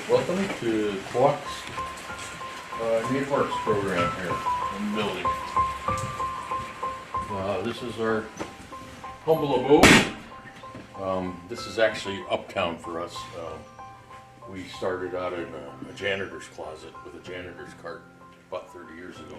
Welcome to Quack's Native Arts program here in the building. This is our humble abode. This is actually uptown for us. We started out in a janitor's closet with a janitor's cart about 30 years ago.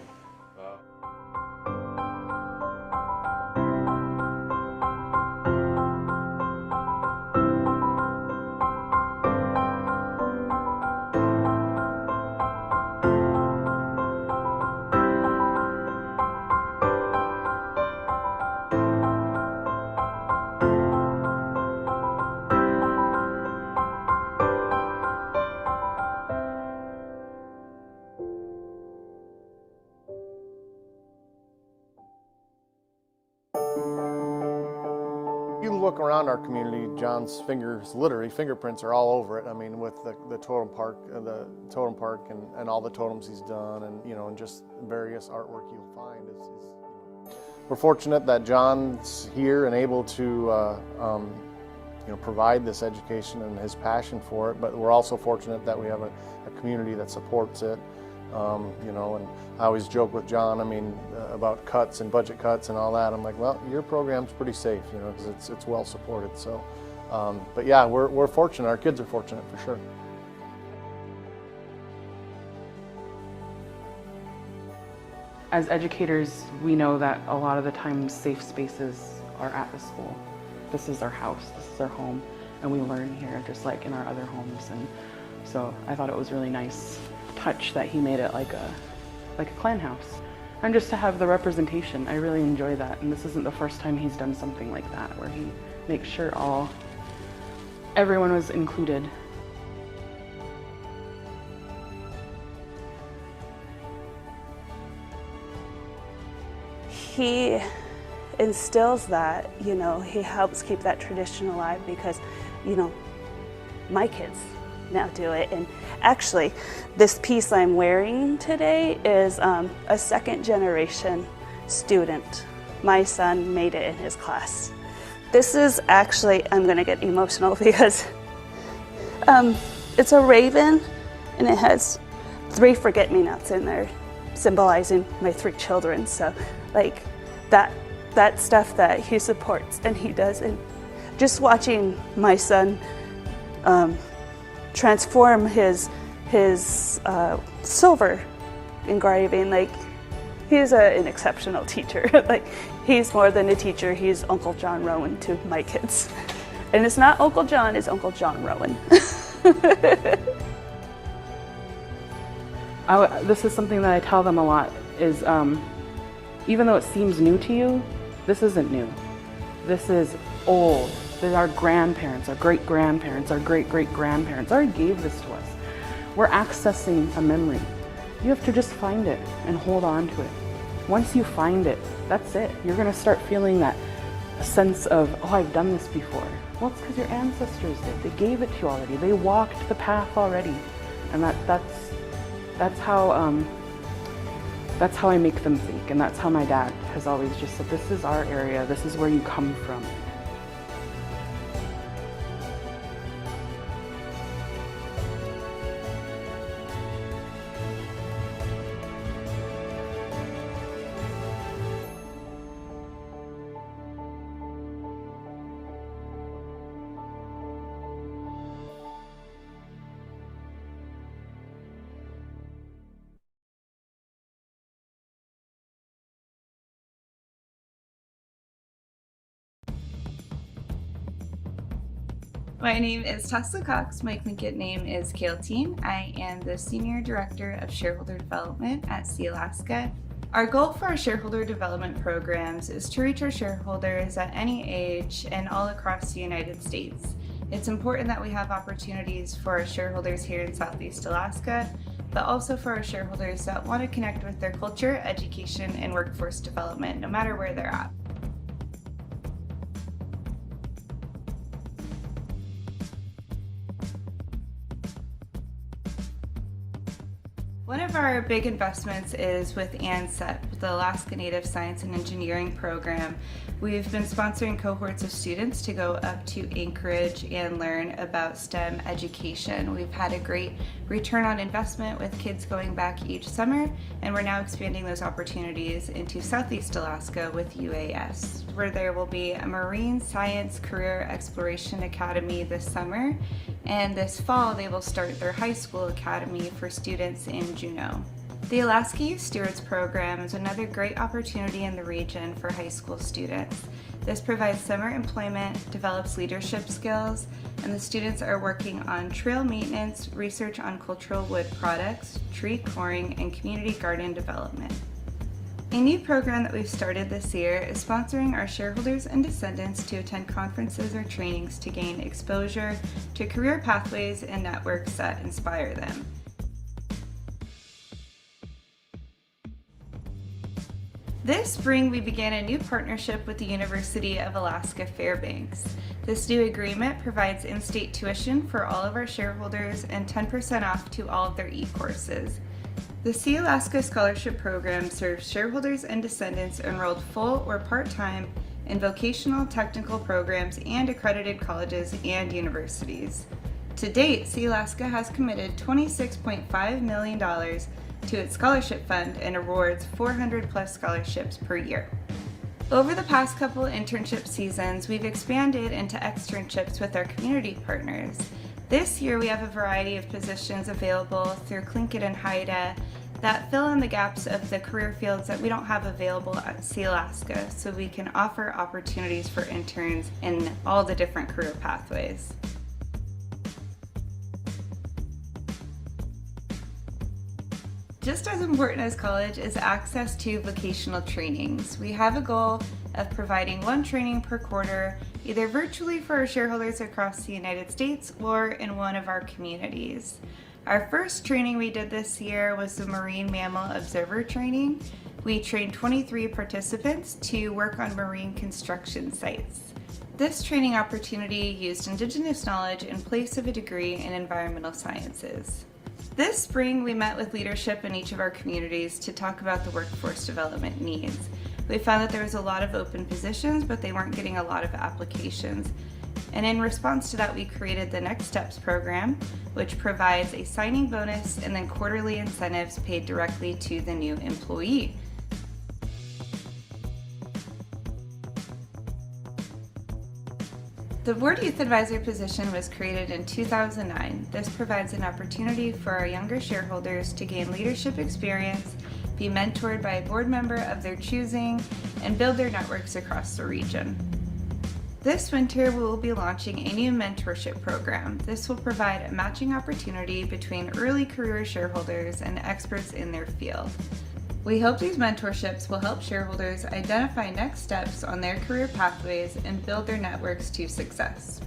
You look around our community, John's fingerprints are all over it. I mean, with the totem park and all the totems he's done, and and just various artwork you'll find. We're fortunate that John's here and able to provide this education and his passion for it. But we're also fortunate that we have a community that supports it. And I always joke with John, about cuts and budget cuts and all that. I'm like, well, your program's pretty safe, because it's well supported. So, but yeah, we're fortunate. Our kids are fortunate for sure. As educators, we know that a lot of the times safe spaces are at the school. This is our house, this is our home, and we learn here just like in our other homes. And so I thought it was really nice touch that he made it like a clan house, and just to have the representation. I really enjoy that, and this isn't the first time he's done something like that where he makes sure everyone was included. He instills that, he helps keep that tradition alive because, my kids now do it. And actually, this piece I'm wearing today is a second generation student. My son made it in his class. This is actually, I'm gonna get emotional because it's a raven and it has 3 forget-me-nots in there, symbolizing my 3 children. So like that stuff that he supports and he does, and just watching my son transform his silver engraving, like he's an exceptional teacher. Like he's more than a teacher, he's Uncle John Rowan to my kids. And it's not Uncle John, it's Uncle John Rowan. This is something that I tell them a lot is, even though it seems new to you, this isn't new. This is old. Our grandparents, our great-grandparents, our great-great-grandparents already gave this to us. We're accessing a memory. You have to just find it and hold on to it. Once you find it, that's it. You're gonna start feeling that sense of, oh, I've done this before. Well, it's because your ancestors did. They gave it to you already. They walked the path already. And that's how I make them think, and that's how my dad has always just said, this is our area, this is where you come from. My name is Tessa Cox. My Tlingit name is Kailteen. I am the Senior Director of Shareholder Development at Sealaska. Our goal for our shareholder development programs is to reach our shareholders at any age and all across the United States. It's important that we have opportunities for our shareholders here in Southeast Alaska, but also for our shareholders that want to connect with their culture, education, and workforce development, no matter where they're at. One of our big investments is with ANSET, the Alaska Native Science and Engineering program, we've been sponsoring cohorts of students to go up to Anchorage and learn about STEM education. We've had a great return on investment with kids going back each summer, and we're now expanding those opportunities into Southeast Alaska with UAS, where there will be a Marine Science Career Exploration Academy this summer, and this fall they will start their high school academy for students in Juneau. The Alaska Youth Stewards Program is another great opportunity in the region for high school students. This provides summer employment, develops leadership skills, and the students are working on trail maintenance, research on cultural wood products, tree coring, and community garden development. A new program that we've started this year is sponsoring our shareholders and descendants to attend conferences or trainings to gain exposure to career pathways and networks that inspire them. This spring, we began a new partnership with the University of Alaska Fairbanks. This new agreement provides in-state tuition for all of our shareholders and 10% off to all of their e-courses. The Sealaska Scholarship Program serves shareholders and descendants enrolled full or part-time in vocational technical programs and accredited colleges and universities. To date, Sealaska has committed $26.5 million to its scholarship fund and awards 400 plus scholarships per year. Over the past couple internship seasons, we've expanded into externships with our community partners. This year we have a variety of positions available through Tlingit and Haida that fill in the gaps of the career fields that we don't have available at Sealaska, so we can offer opportunities for interns in all the different career pathways. Just as important as college is access to vocational trainings. We have a goal of providing one training per quarter, either virtually for our shareholders across the United States or in one of our communities. Our first training we did this year was the Marine Mammal Observer Training. We trained 23 participants to work on marine construction sites. This training opportunity used Indigenous knowledge in place of a degree in environmental sciences. This spring, we met with leadership in each of our communities to talk about the workforce development needs. We found that there was a lot of open positions, but they weren't getting a lot of applications. And in response to that, we created the Next Steps program, which provides a signing bonus and then quarterly incentives paid directly to the new employee. The Board Youth Advisor position was created in 2009. This provides an opportunity for our younger shareholders to gain leadership experience, be mentored by a board member of their choosing, and build their networks across the region. This winter, we will be launching a new mentorship program. This will provide a matching opportunity between early career shareholders and experts in their field. We hope these mentorships will help shareholders identify next steps on their career pathways and build their networks to success.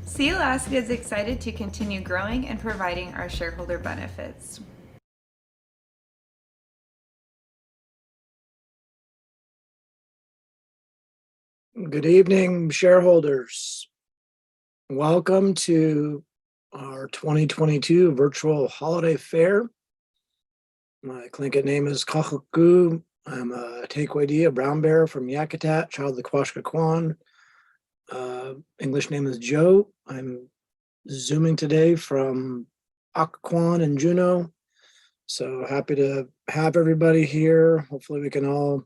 Sealaska is excited to continue growing and providing our shareholder benefits. Good evening, shareholders. Welcome to our 2022 virtual holiday fair. My Tlingit name is Kachuku. I'm a Tequidi, a brown bear from Yakutat, child of the Quashkakwan. English name is Joe. I'm zooming today from Occoquan and Juneau. So happy to have everybody here. Hopefully we can all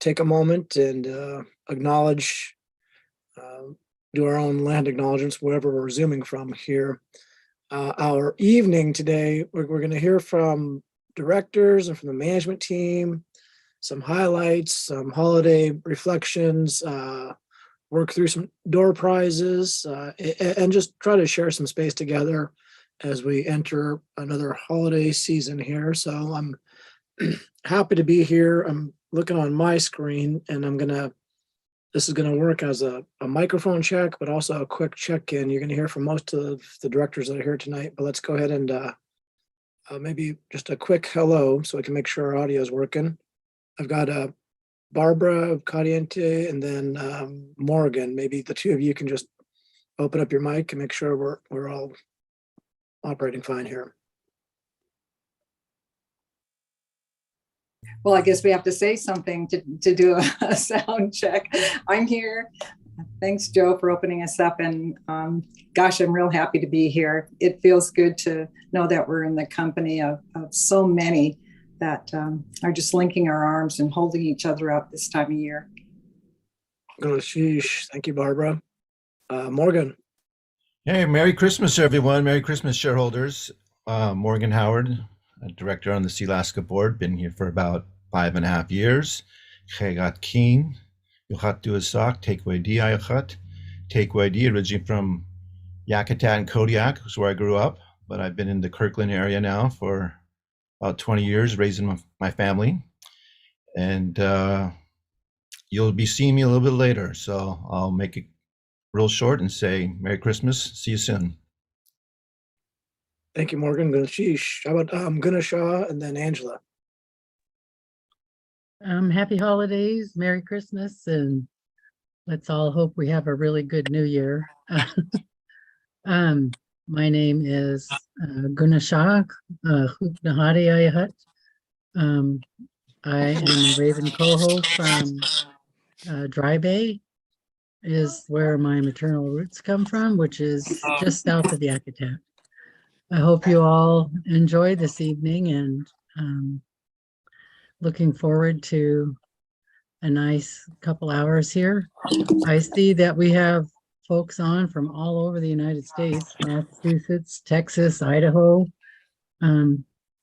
take a moment and acknowledge, do our own land acknowledgements wherever we're zooming from here. Our evening today, we're going to hear from directors and from the management team, some highlights, some holiday reflections, work through some door prizes, and just try to share some space together as we enter another holiday season here. So I'm happy to be here. I'm looking on my screen, and this is gonna work as a microphone check, but also a quick check-in. You're gonna hear from most of the directors that are here tonight, but let's go ahead and maybe just a quick hello so we can make sure our audio is working. I've got Barbara Cadiente and then Morgan. Maybe the two of you can just open up your mic and make sure we're all operating fine here. Well, I guess we have to say something to do a sound check. I'm here. Thanks, Joe, for opening us up. And gosh, I'm real happy to be here. It feels good to know that we're in the company of so many that are just linking our arms and holding each other up this time of year. Oh, sheesh. Thank you, Barbara. Morgan. Hey, Merry Christmas, everyone. Merry Christmas, shareholders. Morgan Howard, a director on the Sealaska board, been here for about 5.5 years. Chegat Keen, Yuchat Duasak, Takeaway D Ayachat. Takeaway D, originally from Yakutat and Kodiak, is where I grew up, but I've been in the Kirkland area now for about 20 years, raising my family. And you'll be seeing me a little bit later, so I'll make it real short and say Merry Christmas. See you soon. Thank you, Morgan. Sheesh. How about Ganesha and then Angela? Happy holidays, Merry Christmas, and let's all hope we have a really good New Year. My name is Gunashak Hupnahadi Ayahut. I am Raven Coho from Dry Bay, is where my maternal roots come from, which is just south of Yakutat. I hope you all enjoy this evening, and looking forward to a nice couple hours here. I see that we have folks on from all over the United States, Massachusetts, Texas, Idaho.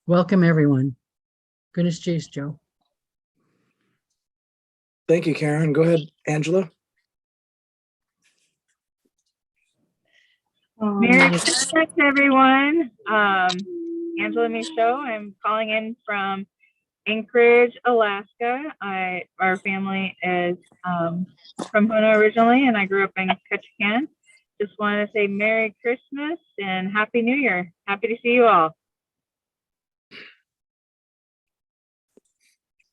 Welcome, everyone. Goodness cheese, Joe. Thank you, Karen. Go ahead, Angela. Merry Christmas, everyone. Angela Michaud. I'm calling in from Anchorage, Alaska. Our family is from Hoona originally, and I grew up in Ketchikan. Just want to say Merry Christmas and Happy New Year. Happy to see you all.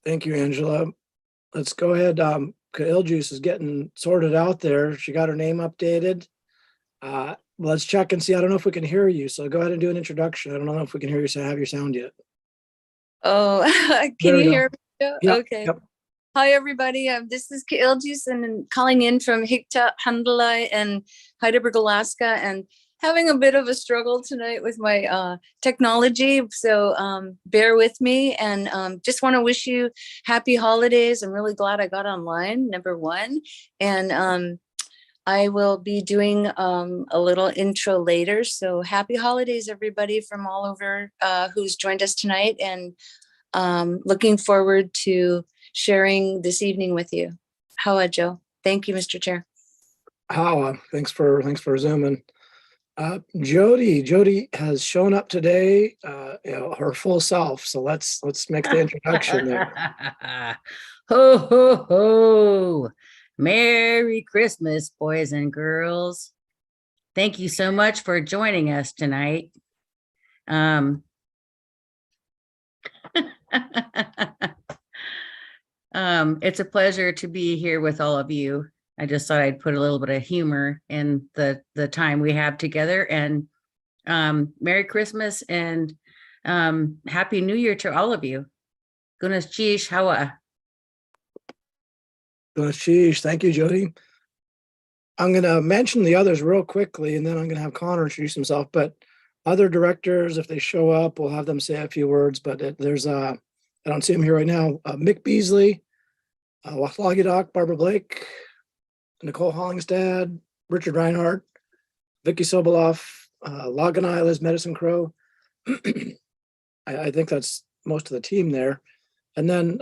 Thank you, Angela. Let's go ahead. Iljuice is getting sorted out there. She got her name updated. Let's check and see. I don't know if we can hear you, so go ahead and do an introduction. I don't know if we can hear you, have your sound yet. Oh, can you hear me? Yep, Okay. yep. Hi, everybody. This is Iljuice and I'm calling in from Hikta, Handalai, and Heidelberg, Alaska, and having a bit of a struggle tonight with my technology. So bear with me, and just want to wish you happy holidays. I'm really glad I got online, number one. And I will be doing a little intro later. So happy holidays, everybody from all over who's joined us tonight, and looking forward to sharing this evening with you. How Joe? Thank you, Mr. Chair. How thanks for zooming. Jody has shown up today, her full self. So let's make the introduction there. Ho, ho, ho. Merry Christmas, boys and girls. Thank you so much for joining us tonight. It's a pleasure to be here with all of you. I just thought I'd put a little bit of humor in the time we have together, and Merry Christmas and Happy New Year to all of you. Gunas Chish Hawa. Sheesh. Thank you, Jody. I'm going to mention the others real quickly, and then I'm going to have Connor introduce himself. But other directors, if they show up, we'll have them say a few words. But there's I don't see him here right now. Mick Beasley, Wachlagidoc, Barbara Blake, Nicole Hollingstad, Richard Reinhardt, Vicky Sobolov, Laganai, Liz Medicine Crow. I think that's most of the team there. And then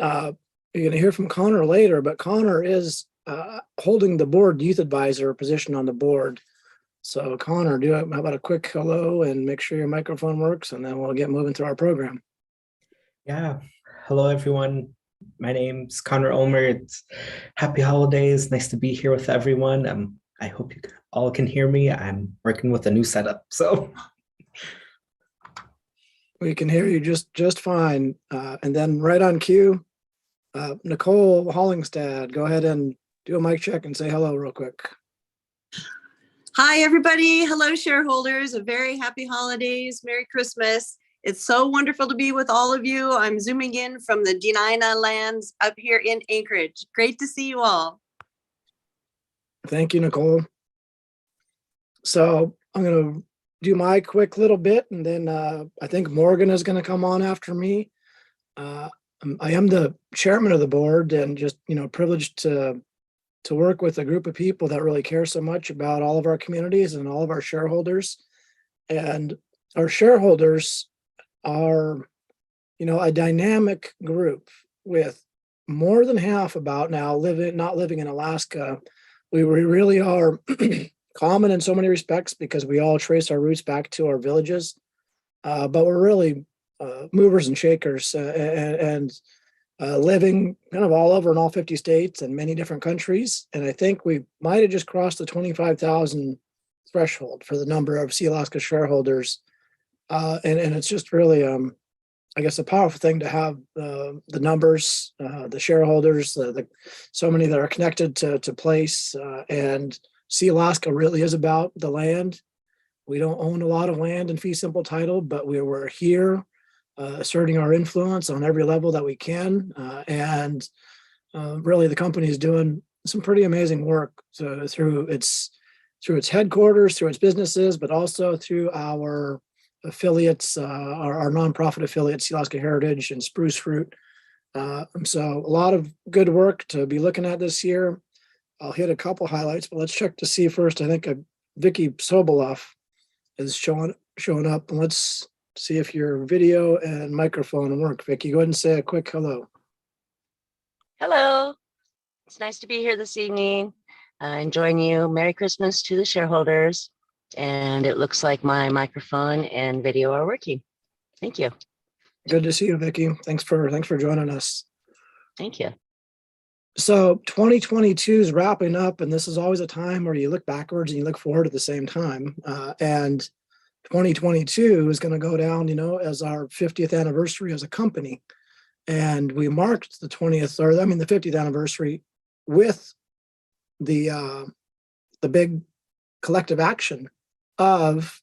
you're going to hear from Connor later, but Connor is holding the board youth advisor position on the board. So Connor, how about a quick hello and make sure your microphone works, and then we'll get moving through our program. Yeah. Hello, everyone. My name's Connor Ulmer. It's happy holidays. Nice to be here with everyone. I hope you all can hear me. I'm working with a new setup, so. We can hear you just fine. And then right on cue, Nicole Hollingstad, go ahead and do a mic check and say hello real quick. Hi, everybody. Hello, shareholders. A very happy holidays. Merry Christmas. It's so wonderful to be with all of you. I'm zooming in from the Dena'ina lands up here in Anchorage. Great to see you all. Thank you, Nicole. So I'm going to do my quick little bit, and then I think Morgan is going to come on after me. I am the chairman of the board, and just privileged to work with a group of people that really care so much about all of our communities and all of our shareholders. And our shareholders are, a dynamic group with more than half about now not living in Alaska. We really are common in so many respects because we all trace our roots back to our villages, but we're really movers and shakers and living kind of all over in all 50 states and many different countries. And I think we might have just crossed the 25,000 threshold for the number of Sealaska shareholders. And it's just really, I guess, a powerful thing to have the numbers, the shareholders, so many that are connected to place. And Sealaska really is about the land. We don't own a lot of land in fee simple title, but we're here asserting our influence on every level that we can. And really, the company is doing some pretty amazing work through its headquarters, through its businesses, but also through our affiliates, our nonprofit affiliates, Sealaska Heritage and Spruce Fruit. So a lot of good work to be looking at this year. I'll hit a couple highlights, but let's check to see first. I think Vicky Sobolov is showing up. And let's see if your video and microphone work. Vicky, go ahead and say a quick hello. Hello. It's nice to be here this evening and join you. Merry Christmas to the shareholders. And it looks like my microphone and video are working. Thank you. Good to see you, Vicky. Thanks for joining us. Thank you. So 2022 is wrapping up, and this is always a time where you look backwards and you look forward at the same time. And 2022 is going to go down, as our 50th anniversary as a company. And we marked the 50th anniversary with the big collective action of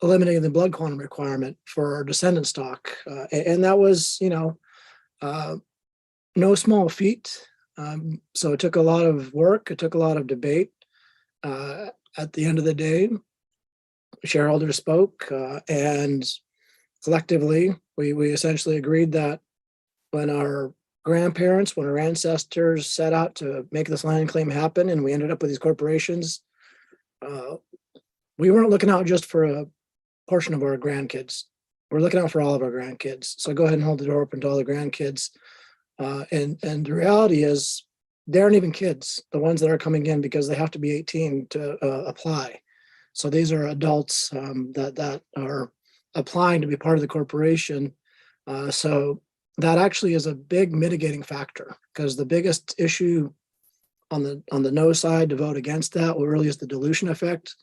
eliminating the blood quantum requirement for our descendant stock. And that was, no small feat. So it took a lot of work. It took a lot of debate. At the end of the day, shareholders spoke, and collectively, we essentially agreed that when our grandparents, when our ancestors set out to make this land claim happen, and we ended up with these corporations, we weren't looking out just for a portion of our grandkids. We're looking out for all of our grandkids. So go ahead and hold the door open to all the grandkids. And the reality is, they aren't even kids, the ones that are coming in, because they have to be 18 to apply. So these are adults that are applying to be part of the corporation. So that actually is a big mitigating factor, because the biggest issue on the no side to vote against that really is the dilution effect.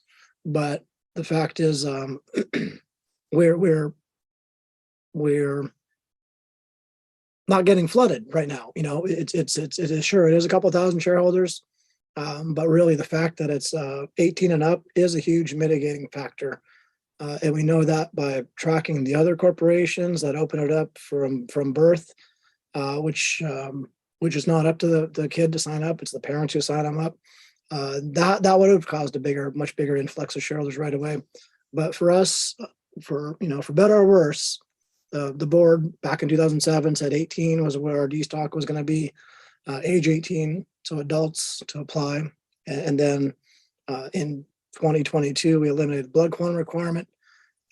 But the fact is, we're not getting flooded right now. It is a couple thousand shareholders, but really the fact that it's 18 and up is a huge mitigating factor. And we know that by tracking the other corporations that open it up from birth, which is not up to the kid to sign up. It's the parents who sign them up. That would have caused much bigger influx of shareholders right away. But for us, for better or worse, the board back in 2007 said 18 was where our D stock was going to be, age 18, so adults to apply. And then in 2022, we eliminated the blood quantum requirement.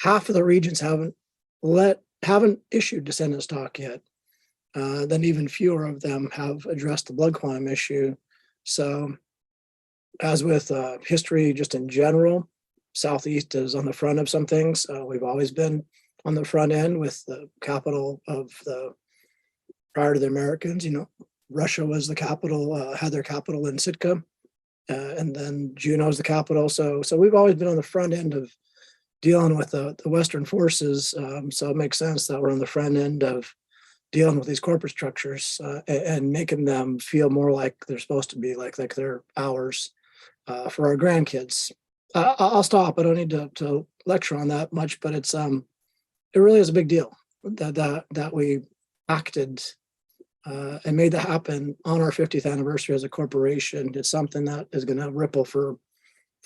Half of the regions haven't issued descendant stock yet. Then even fewer of them have addressed the blood quantum issue. So as with history just in general, Southeast is on the front of some things. We've always been on the front end with the capital of prior to the Americans. Russia was the capital, had their capital in Sitka, and then Juneau's the capital. So we've always been on the front end of dealing with the Western forces. So it makes sense that we're on the front end of dealing with these corporate structures and making them feel more like they're supposed to be, like they're ours for our grandkids. I'll stop. I don't need to lecture on that much, but it's it really is a big deal that we acted and made that happen on our 50th anniversary as a corporation. It's something that is going to ripple for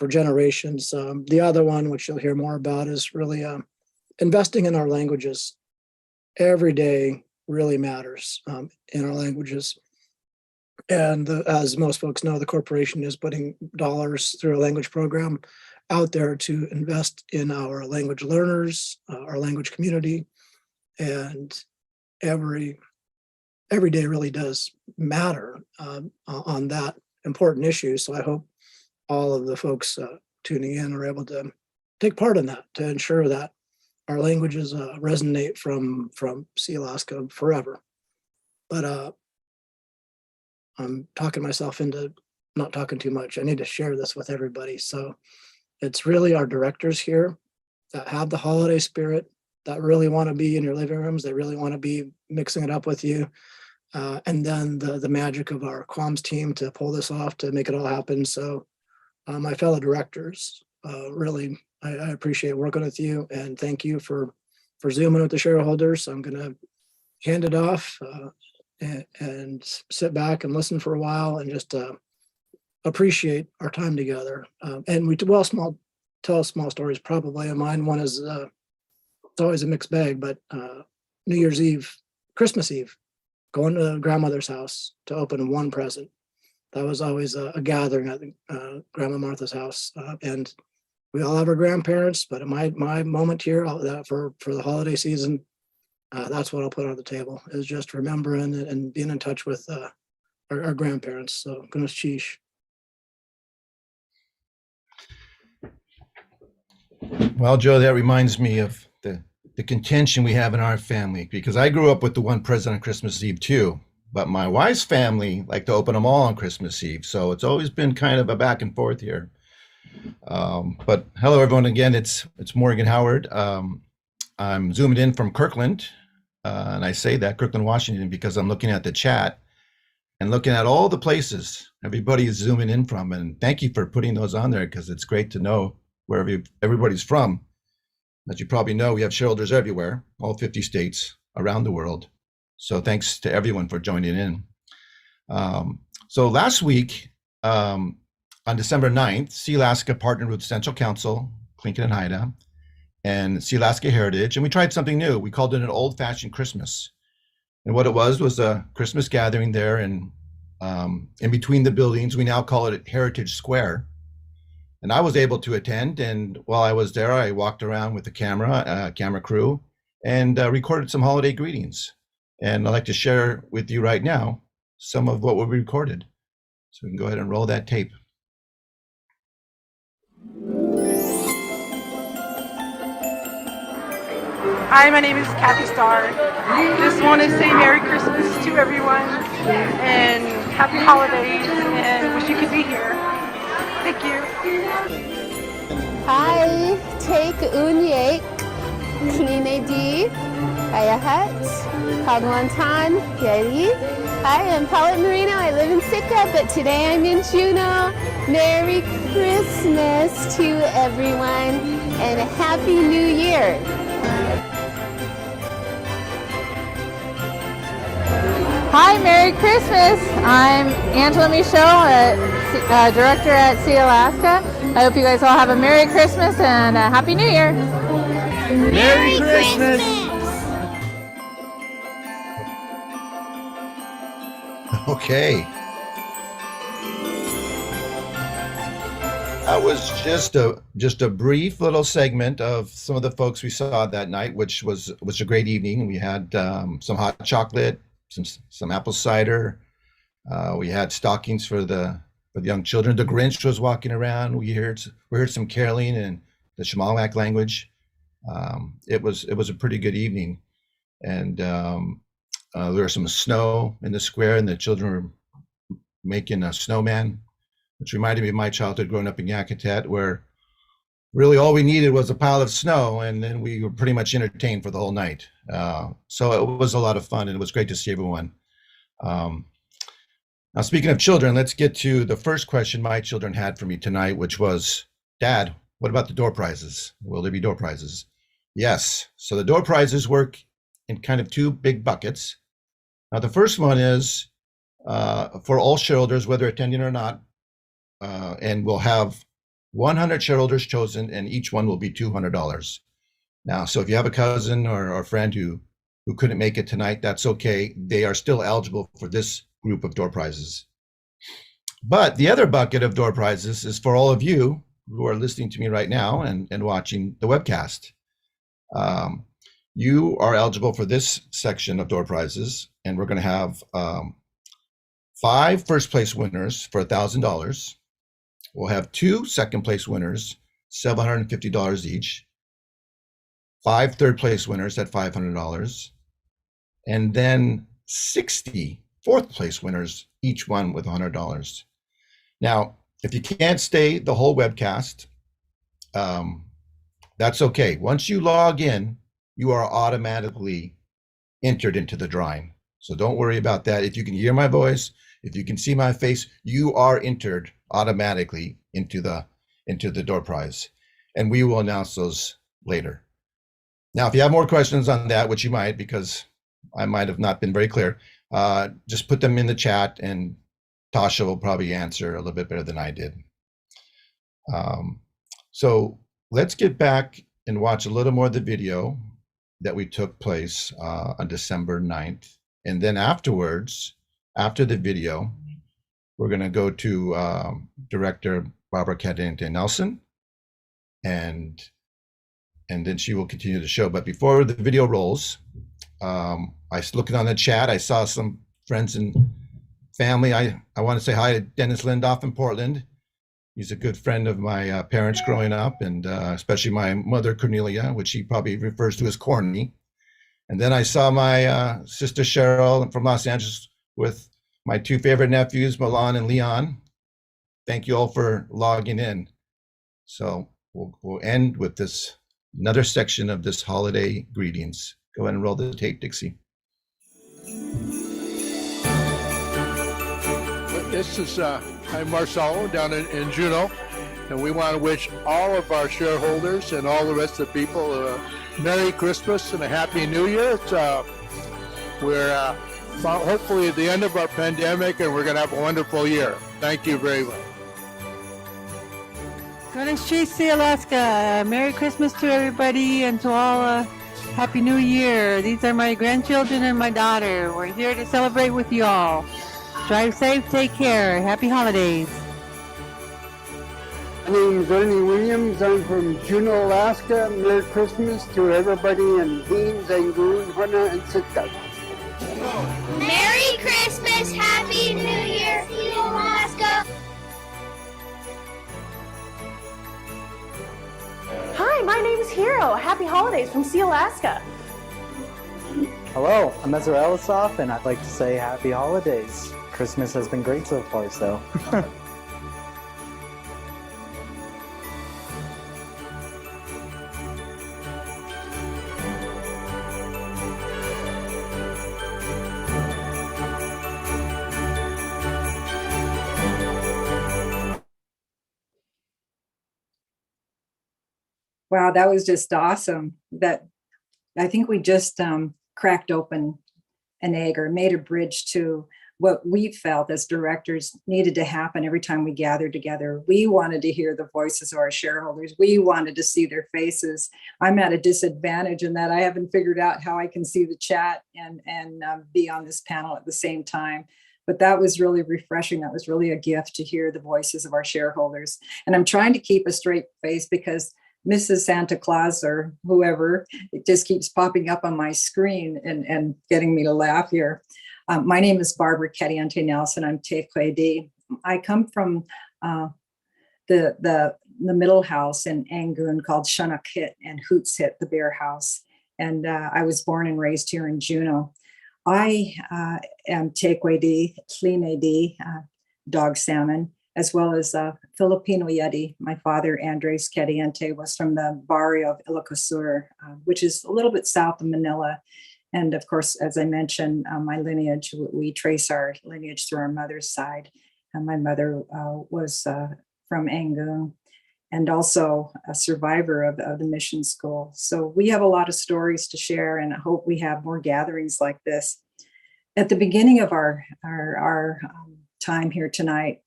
generations. The other one, which you'll hear more about, is really investing in our languages. Every day really matters in our languages. And as most folks know, the corporation is putting dollars through a language program out there to invest in our language learners, our language community, and every day really does matter on that important issue. So I hope all of the folks tuning in are able to take part in that, to ensure that our languages resonate from Sealaska forever. But I'm talking myself into not talking too much. I need to share this with everybody. So it's really our directors here that have the holiday spirit, that really want to be in your living rooms. They really want to be mixing it up with you. And then the magic of our comms team to pull this off, to make it all happen. So my fellow directors, really, I appreciate working with you, and thank you for Zooming with the shareholders. I'm going to hand it off and sit back and listen for a while and just appreciate our time together. And we tell small stories probably. And mine one is it's always a mixed bag, but New Year's Eve, Christmas Eve, going to grandmother's house to open one present. That was always a gathering at Grandma Martha's house, and we all have our grandparents. But my moment here for the holiday season, that's what I'll put on the table, is just remembering and being in touch with our grandparents. So goodness sheesh. Well, Joe, that reminds me of the contention we have in our family, because I grew up with the one present on Christmas Eve too, but my wife's family like to open them all on Christmas Eve. So it's always been kind of a back and forth here. But hello, everyone. Again, it's Morgan Howard. I'm zoomed in from Kirkland, and I say that, Kirkland, Washington, because I'm looking at the chat and looking at all the places everybody is zooming in from. And thank you for putting those on there, because it's great to know where everybody's from. As you probably know, we have shareholders everywhere, all 50 states around the world. So thanks to everyone for joining in. So last week, on December 9th, Sealaska partnered with Central Council, Clinton and Haida, and Sealaska Heritage, and we tried something new. We called it an old-fashioned Christmas. And what it was a Christmas gathering there, and in between the buildings, we now call it Heritage Square. And I was able to attend, and while I was there, I walked around with the camera crew, and recorded some holiday greetings. And I'd like to share with you right now some of what we recorded. So we can go ahead and roll that tape. Hi, my name is Kathy Starr. Just want to say Merry Christmas to everyone and Happy Holidays, and wish you could be here. Thank you. Hi, take unyek, kninedi, ayahat, kagwantan, yeri. Hi, I'm Paulette Marino. I live in Sitka, but today I'm in Juneau. Merry Christmas to everyone and a Happy New Year. Hi, Merry Christmas. I'm Angela Michaud, director at Sealaska. I hope you guys all have a Merry Christmas and a Happy New Year. Merry Christmas. Okay. That was just a brief little segment of some of the folks we saw that night, which was a great evening. We had some hot chocolate, some apple cider. We had stockings for the young children. The Grinch was walking around. We heard some caroling in the Shamalak language. It was a pretty good evening, and there was some snow in the square, and the children were making a snowman, which reminded me of my childhood growing up in Yakutat, where really all we needed was a pile of snow, and then we were pretty much entertained for the whole night. So it was a lot of fun, and it was great to see everyone. Now, speaking of children, let's get to the first question my children had for me tonight, which was, Dad, what about the door prizes? Will there be door prizes? Yes. So the door prizes work in kind of two big buckets. Now, the first one is for all shareholders, whether attending or not, and we'll have 100 shareholders chosen, and each one will be $200. Now, so if you have a cousin or friend who couldn't make it tonight, that's okay. They are still eligible for this group of door prizes. But the other bucket of door prizes is for all of you who are listening to me right now and watching the webcast. You are eligible for this section of door prizes, and we're going to have 5 first place winners for $1,000. We'll have 2 second place winners, $750 each, 5 third place winners at $500, and then 60 fourth place winners, each one with $100. Now, if you can't stay the whole webcast, that's okay. Once you log in, you are automatically entered into the drawing. So don't worry about that. If you can hear my voice, if you can see my face, you are entered automatically into the door prize. And we will announce those later. Now, if you have more questions on that, which you might, because I might have not been very clear, just put them in the chat and Tasha will probably answer a little bit better than I did. So let's get back and watch a little more of the video that we took place on December 9th. And then afterwards, after the video, we're going to go to Director Barbara Cadiente Nelson, and then she will continue the show. But before the video rolls, I was looking on the chat. I saw some friends and family. I want to say hi to Dennis Lindoff in Portland. He's a good friend of my parents growing up, and especially my mother, Cornelia, which he probably refers to as Corny. And then I saw my sister Cheryl from Los Angeles with my 2 favorite nephews, Milan and Leon. Thank you all for logging in. So we'll end with this another section of this holiday greetings. Go ahead and roll the tape, Dixie. This is I'm Marcelo down in Juneau, and we want to wish all of our shareholders and all the rest of the people a Merry Christmas and a Happy New Year. We're hopefully at the end of our pandemic, and we're going to have a wonderful year. Thank you very much. Sealaska. Merry Christmas to everybody and to all. Happy New Year. These are my grandchildren and my daughter. We're here to celebrate with you all. Drive safe, take care. Happy holidays. My name is Ernie Williams. I'm from Juneau, Alaska. Merry Christmas to everybody in Dean, Zangoon, Hana, and Sitka. Merry Christmas, Happy New Year, Alaska. Hi, my name is Hero. Happy holidays from Sealaska. Hello, I'm Ezra Elisoff, and I'd like to say happy holidays. Christmas has been great so far, so. Wow, that was just awesome. That I think we just cracked open an egg or made a bridge to what we felt as directors needed to happen every time we gathered together. We wanted to hear the voices of our shareholders. We wanted to see their faces. I'm at a disadvantage in that I haven't figured out how I can see the chat and be on this panel at the same time. But that was really refreshing. That was really a gift to hear the voices of our shareholders. And I'm trying to keep a straight face because Mrs. Santa Claus or whoever, it just keeps popping up on my screen and getting me to laugh here. My name is Barbara Cadiente Nelson. I'm Tequedi. I come from the middle house in Angoon called Shanakit and Hootshit, the bear house. And I was born and raised here in Juneau. I am Tequedi, Tlinedi, dog salmon, as well as Filipino Yeti. My father, Andres Cadiente, was from the barrio of Ilocosur, which is a little bit south of Manila. And of course, as I mentioned, my lineage, we trace our lineage through our mother's side. And my mother was from Angoon. and also a survivor of the mission school. So we have a lot of stories to share, and I hope we have more gatherings like this. At the beginning of our time here tonight,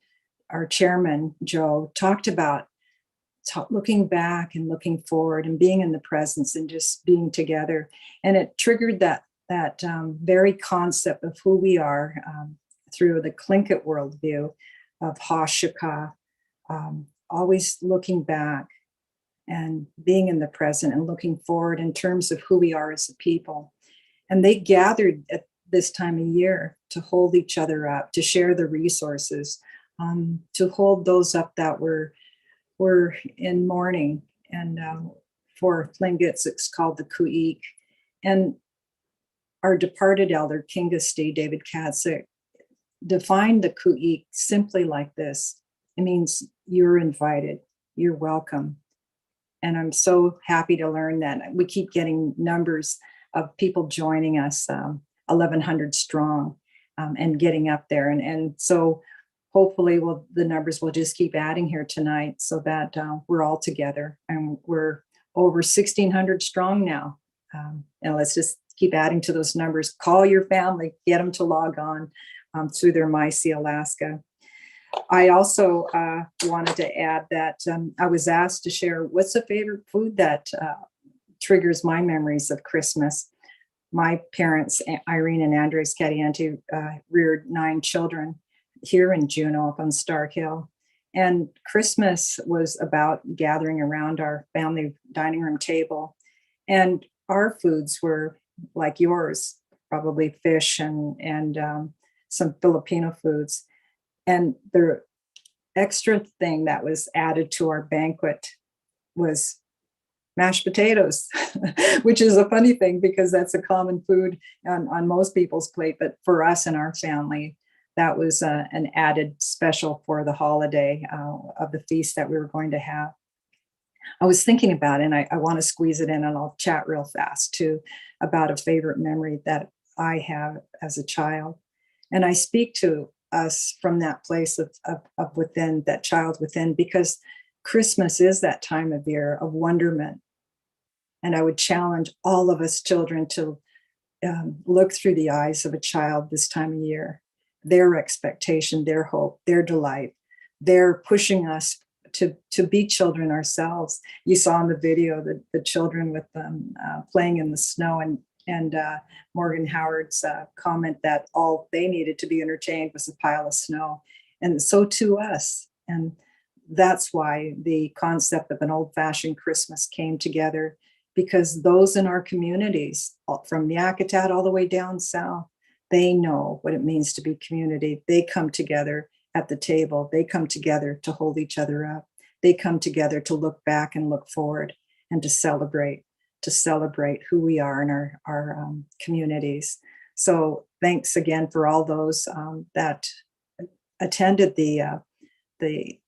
our chairman, Joe, talked about looking back and looking forward and being in the presence and just being together. And it triggered that very concept of who we are through the Tlingit worldview of Hashika, always looking back and being in the present and looking forward in terms of who we are as a people. And they gathered at this time of year to hold each other up, to share the resources, to hold those up that were in mourning. And for Tlingits, it's called the Kuik. And our departed elder, Kingasti David Katsik, defined the Kuik simply like this. It means you're invited, you're welcome. And I'm so happy to learn that. We keep getting numbers of people joining us, 1,100 strong, and getting up there. And so hopefully the numbers will just keep adding here tonight so that we're all together. And we're over 1,600 strong now. And let's just keep adding to those numbers. Call your family, get them to log on through their My Sealaska. I also wanted to add that I was asked to share what's a favorite food that triggers my memories of Christmas. My parents, Irene and Andres Cadiente, reared 9 children here in Juneau up on Stark Hill. And Christmas was about gathering around our family dining room table. And our foods were like yours, probably fish and some Filipino foods. And the extra thing that was added to our banquet was mashed potatoes, which is a funny thing because that's a common food on most people's plate. But for us and our family, that was an added special for the holiday of the feast that we were going to have. I was thinking about it, and I want to squeeze it in, and I'll chat real fast too about a favorite memory that I have as a child. And I speak to us from that place of within, that child within, because Christmas is that time of year of wonderment. And I would challenge all of us children to look through the eyes of a child this time of year, their expectation, their hope, their delight. They're pushing us to be children ourselves. You saw in the video the children with them playing in the snow, and Morgan Howard's comment that all they needed to be entertained was a pile of snow. And so to us. And that's why the concept of an old-fashioned Christmas came together, because those in our communities, from Yakutat all the way down south, they know what it means to be community. They come together at the table. They come together to hold each other up. They come together to look back and look forward and to celebrate who we are in our communities. So thanks again for all those that attended the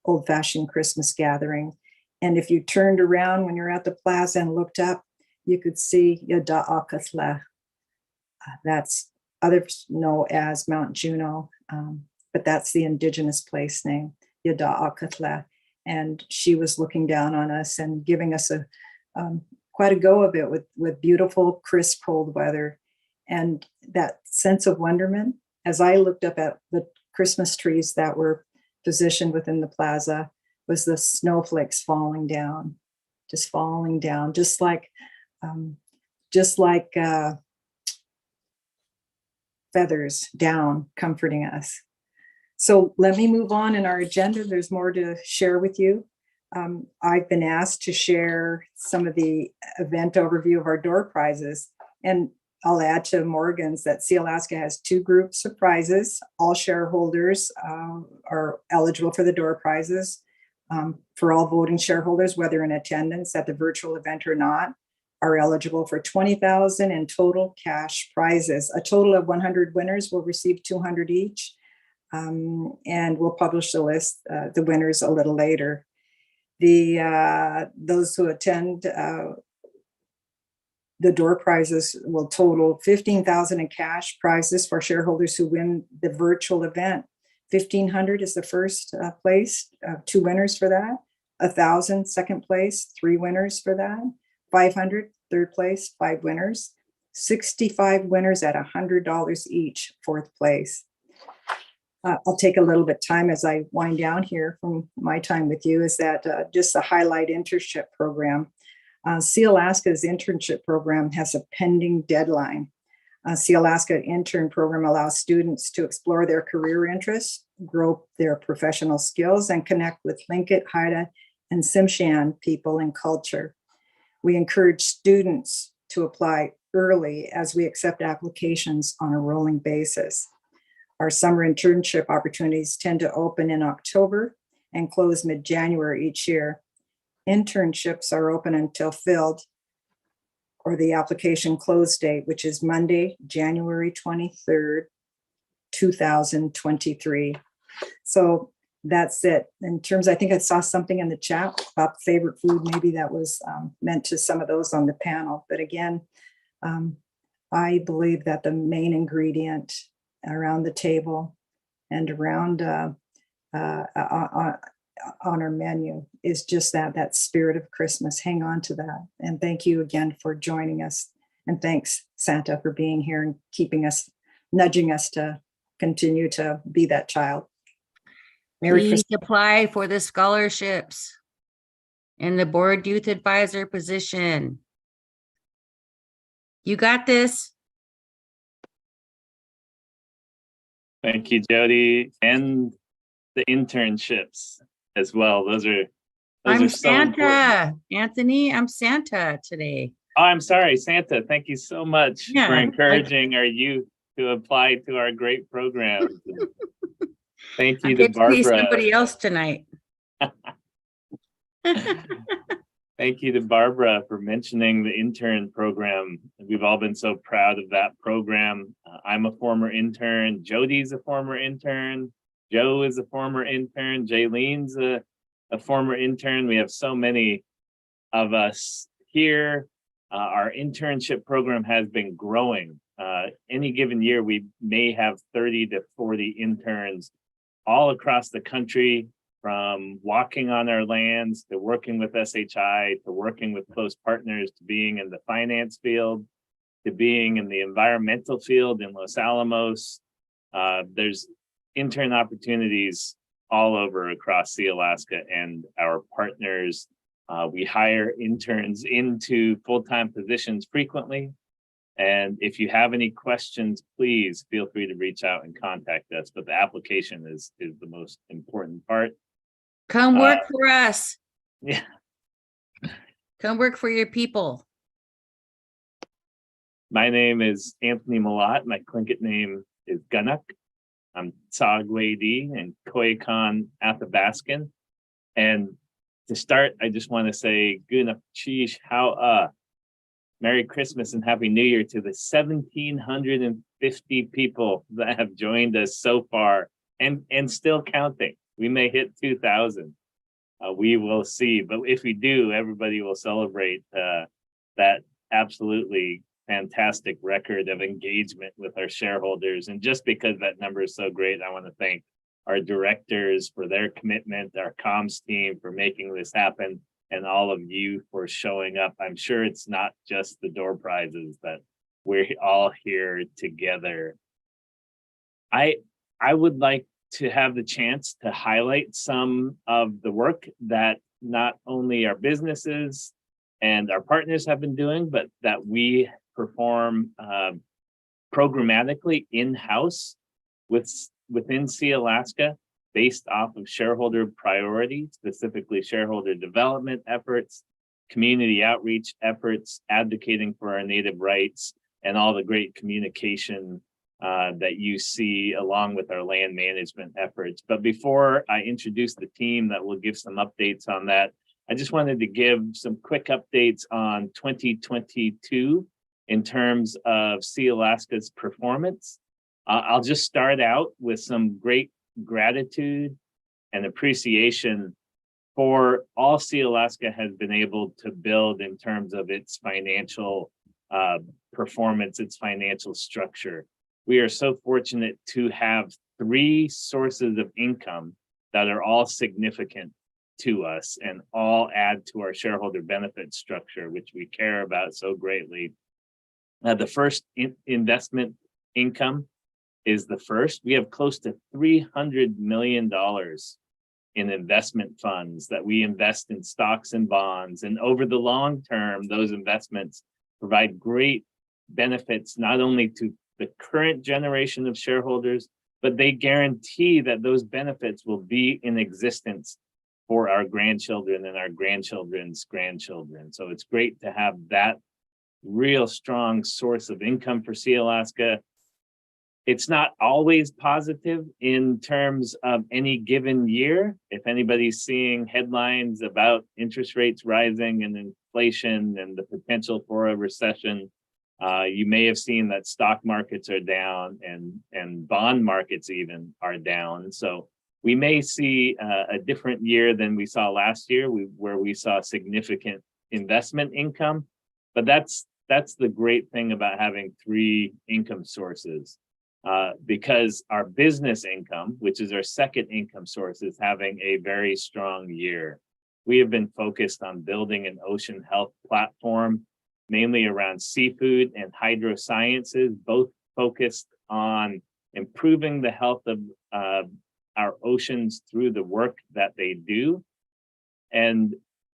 old-fashioned Christmas gathering. And if you turned around when you're at the plaza and looked up, you could see Yada Akatla. That's others know as Mount Juneau, but that's the indigenous place name, Yada Akatla. And she was looking down on us and giving us quite a go of it with beautiful, crisp, cold weather. And that sense of wonderment, as I looked up at the Christmas trees that were positioned within the plaza, was the snowflakes falling down, just like feathers down, comforting us. So let me move on in our agenda. There's more to share with you. I've been asked to share some of the event overview of our door prizes. And I'll add to Morgan's that Sealaska has 2 groups of prizes. All shareholders are eligible for the door prizes. For all voting shareholders, whether in attendance at the virtual event or not, are eligible for $20,000 in total cash prizes. A total of 100 winners will receive 200 each. And we'll publish the list, the winners a little later. Those who attend the door prizes will total $15,000 in cash prizes for shareholders who win the virtual event. $1,500 is the first place, 2 winners for that. 1,000, second place, 3 winners for that. 500, third place, 5 winners. 65 winners at $100 each, fourth place. I'll take a little bit time as I wind down here from my time with you, is that just the highlight internship program. Sealaska's internship program has a pending deadline. Sealaska intern program allows students to explore their career interests, grow their professional skills, and connect with Tlingit, Haida, and Tsimshian people and culture. We encourage students to apply early as we accept applications on a rolling basis. Our summer internship opportunities tend to open in October and close mid-January each year. Internships are open until filled, or the application close date, which is Monday, January 23rd, 2023. So that's it. In terms, I think I saw something in the chat about favorite food. Maybe that was meant to some of those on the panel. But again, I believe that the main ingredient around the table and around on our menu is just that spirit of Christmas. Hang on to that. And thank you again for joining us. And thanks, Santa, for being here and keeping us, nudging us to continue to be that child. Merry Please Christmas. apply for the scholarships and the board youth advisor position. You got this. Thank you, Jody, and the internships as well. Those are I'm so important. Santa, Anthony. I'm Santa today. Oh, I'm sorry, Santa. Thank you so much Yeah, for encouraging our youth to apply to our great programs. Thank you I to get to be Barbara. somebody else tonight. Thank you to Barbara for mentioning the intern program. We've all been so proud of that program. I'm a former intern. Jody's a former intern. Joe is a former intern. Jaylene's a former intern. We have so many of us here. Our internship program has been growing. Any given year, we may have 30 to 40 interns all across the country, from walking on our lands to working with SHI, to working with close partners, to being in the finance field, to being in the environmental field in Los Alamos. There's intern opportunities all over across Sealaska and our partners. We hire interns into full-time positions frequently. And if you have any questions, please feel free to reach out and contact us. But the application is the most important part. Come work for us. Yeah. Come work for your people. My name is Anthony Malat. My Tlingit name is Ganak. I'm Tsagwedi and Koyakon Athabaskan. And to start, I just want to say Gunak Chish How Merry Christmas and Happy New Year to the 1,750 people that have joined us so far and still counting. We may hit 2,000. We will see. But if we do, everybody will celebrate that absolutely fantastic record of engagement with our shareholders. And just because that number is so great, I want to thank our directors for their commitment, our comms team for making this happen, and all of you for showing up. I'm sure it's not just the door prizes, that we're all here together. I would like to have the chance to highlight some of the work that not only our businesses and our partners have been doing, but that we perform programmatically in-house within Sealaska, based off of shareholder priorities, specifically shareholder development efforts, community outreach efforts, advocating for our native rights, and all the great communication that you see along with our land management efforts. But before I introduce the team that will give some updates on that, I just wanted to give some quick updates on 2022 in terms of Sealaska's performance. I'll just start out with some great gratitude and appreciation for all Sealaska has been able to build in terms of its financial performance, its financial structure. We are so fortunate to have 3 sources of income that are all significant to us and all add to our shareholder benefit structure, which we care about so greatly. The first investment income is the first. We have close to $300 million in investment funds that we invest in stocks and bonds. And over the long term, those investments provide great benefits, not only to the current generation of shareholders, but they guarantee that those benefits will be in existence for our grandchildren and our grandchildren's grandchildren. So it's great to have that real strong source of income for Sealaska. It's not always positive in terms of any given year. If anybody's seeing headlines about interest rates rising and inflation and the potential for a recession, you may have seen that stock markets are down and bond markets even are down. So we may see a different year than we saw last year, where we saw significant investment income. But that's the great thing about having three income sources, because our business income, which is our second income source, is having a very strong year. We have been focused on building an ocean health platform, mainly around seafood and hydrosciences, both focused on improving the health of our oceans through the work that they do. And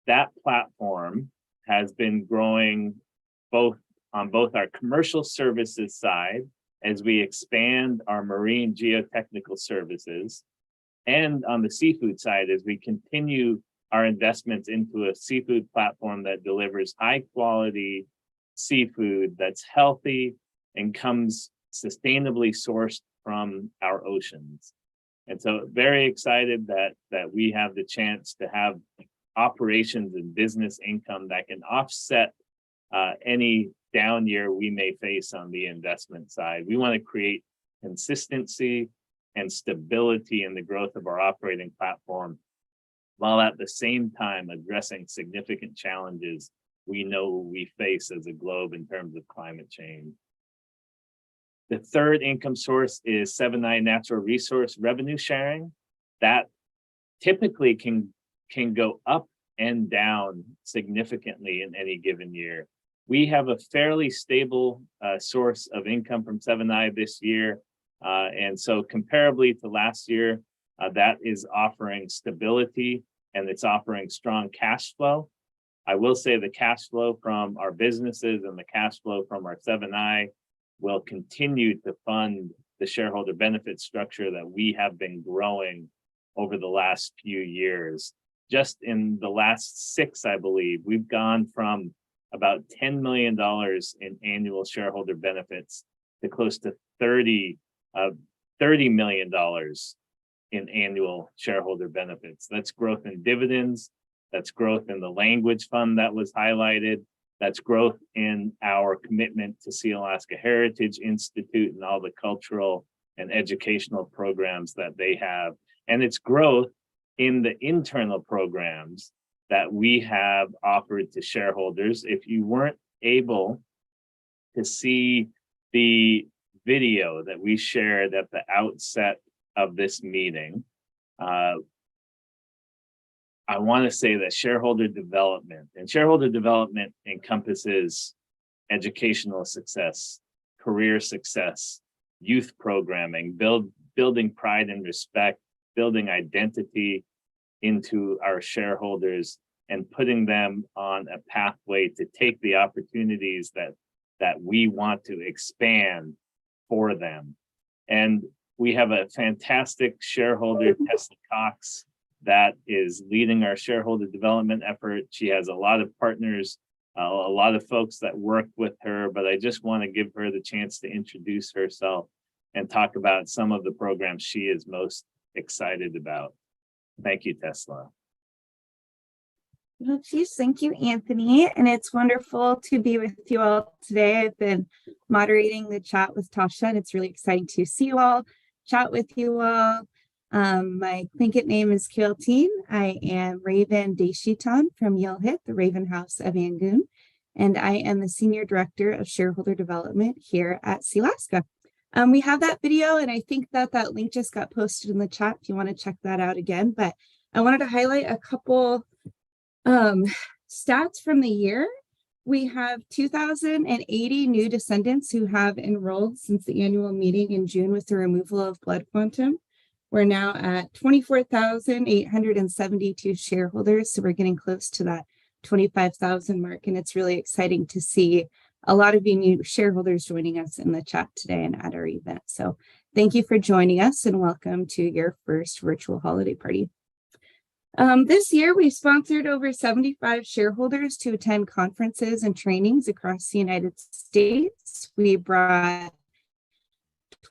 that platform has been growing on both our commercial services side, as we expand our marine geotechnical services, and on the seafood side, as we continue our investments into a seafood platform that delivers high quality seafood that's healthy and comes sustainably sourced from our oceans. And so very excited that we have the chance to have operations and business income that can offset any down year we may face on the investment side. We want to create consistency and stability in the growth of our operating platform, while at the same time addressing significant challenges we know we face as a globe in terms of climate change. The third income source is 7i natural resource revenue sharing. That typically can go up and down significantly in any given year. We have a fairly stable source of income from 7i this year. And so comparably to last year, that is offering stability and it's offering strong cash flow. I will say the cash flow from our businesses and the cash flow from our 7i will continue to fund the shareholder benefit structure that we have been growing over the last few years. Just in the last 6, I believe, we've gone from about $10 million in annual shareholder benefits to close to $30 million in annual shareholder benefits. That's growth in dividends. That's growth in the language fund that was highlighted. That's growth in our commitment to Sealaska Heritage Institute and all the cultural and educational programs that they have. And it's growth in the internal programs that we have offered to shareholders. If you weren't able to see the video that we shared at the outset of this meeting, I want to say that shareholder development encompasses educational success, career success, youth programming, building pride and respect, building identity into our shareholders and putting them on a pathway to take the opportunities that we want to expand for them. And we have a fantastic shareholder, Tesla Cox, that is leading our shareholder development effort. She has a lot of partners, a lot of folks that work with her, but I just want to give her the chance to introduce herself and talk about some of the programs she is most excited about. Thank you, Tesla. Well, geez, thank you, Anthony. And it's wonderful to be with you all today. I've been moderating the chat with Tasha, and it's really exciting to see you all, chat with you all. My Tlingit name is Kilteen. I am Raven Deshitan from Yilhit, the Raven House of Yangon, and I am the Senior Director of Shareholder Development here at Sealaska. We have that video, and I think that link just got posted in the chat if you want to check that out again. But I wanted to highlight a couple stats from the year. We have 2,080 new descendants who have enrolled since the annual meeting in June with the removal of blood quantum. We're now at 24,872 shareholders, so we're getting close to that 25,000 mark, and it's really exciting to see a lot of you new shareholders joining us in the chat today and at our event. So thank you for joining us and welcome to your first virtual holiday party. This year, we sponsored over 75 shareholders to attend conferences and trainings across the United States. We brought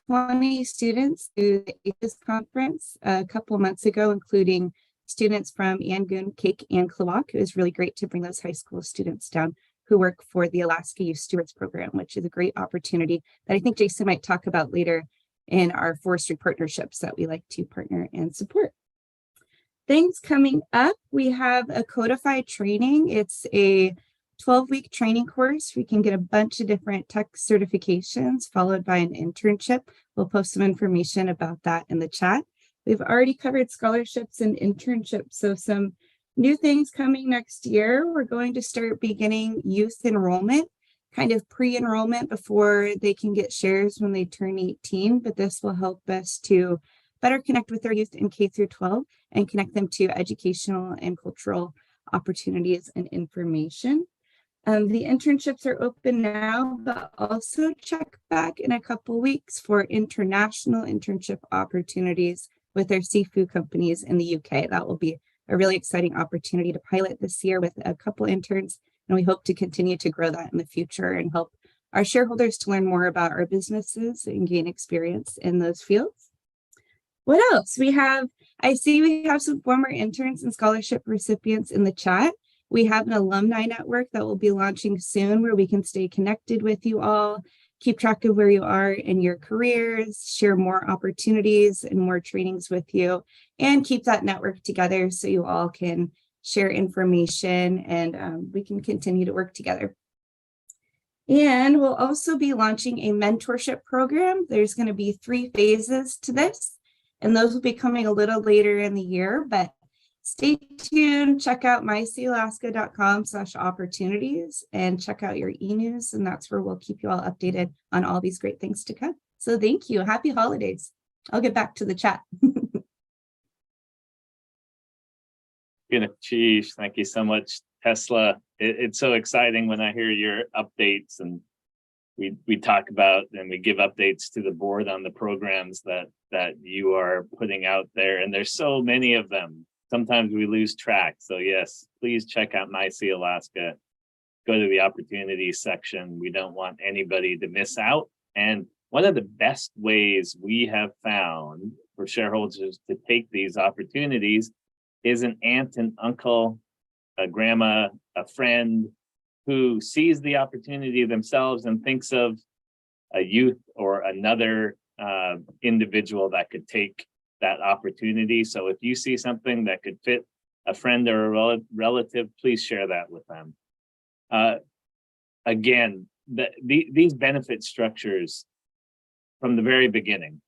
20 students to this conference a couple of months ago, including students from Yangon, Cake, and Klawock. It was really great to bring those high school students down who work for the Alaska Youth Stewards Program, which is a great opportunity that I think Jason might talk about later in our forestry partnerships that we like to partner and support. Things coming up, we have a codified training. It's a 12-week training course. We can get a bunch of different tech certifications followed by an internship. We'll post some information about that in the chat. We've already covered scholarships and internships, so some new things coming next year. We're going to start beginning youth enrollment, kind of pre-enrollment before they can get shares when they turn 18, but this will help us to better connect with their youth in K through 12 and connect them to educational and cultural opportunities and information. The internships are open now, but also check back in a couple weeks for international internship opportunities with our seafood companies in the UK. That will be a really exciting opportunity to pilot this year with a couple interns, and we hope to continue to grow that in the future and help our shareholders to learn more about our businesses and gain experience in those fields. What else? I see we have some former interns and scholarship recipients in the chat. We have an alumni network that will be launching soon where we can stay connected with you all, keep track of where you are in your careers, share more opportunities and more trainings with you, and keep that network together so you all can share information and we can continue to work together. And we'll also be launching a mentorship program. There's going to be 3 phases to this, and those will be coming a little later in the year, but stay tuned. Check out mysealaska.com/opportunities and check out your e-news, and that's where we'll keep you all updated on all these great things to come. So thank you. Happy holidays. I'll get back to the chat. Geez, thank you so much, Tesla. It's so exciting when I hear your updates, and we talk about and we give updates to the board on the programs that you are putting out there, and there's so many of them. Sometimes we lose track. So yes, please check out My Sealaska. Go to the opportunities section. We don't want anybody to miss out. And one of the best ways we have found for shareholders to take these opportunities is an aunt and uncle, a grandma, a friend who sees the opportunity themselves and thinks of a youth or another individual that could take that opportunity. So if you see something that could fit a friend or a relative, please share that with them. Again, these benefit structures from the very beginning,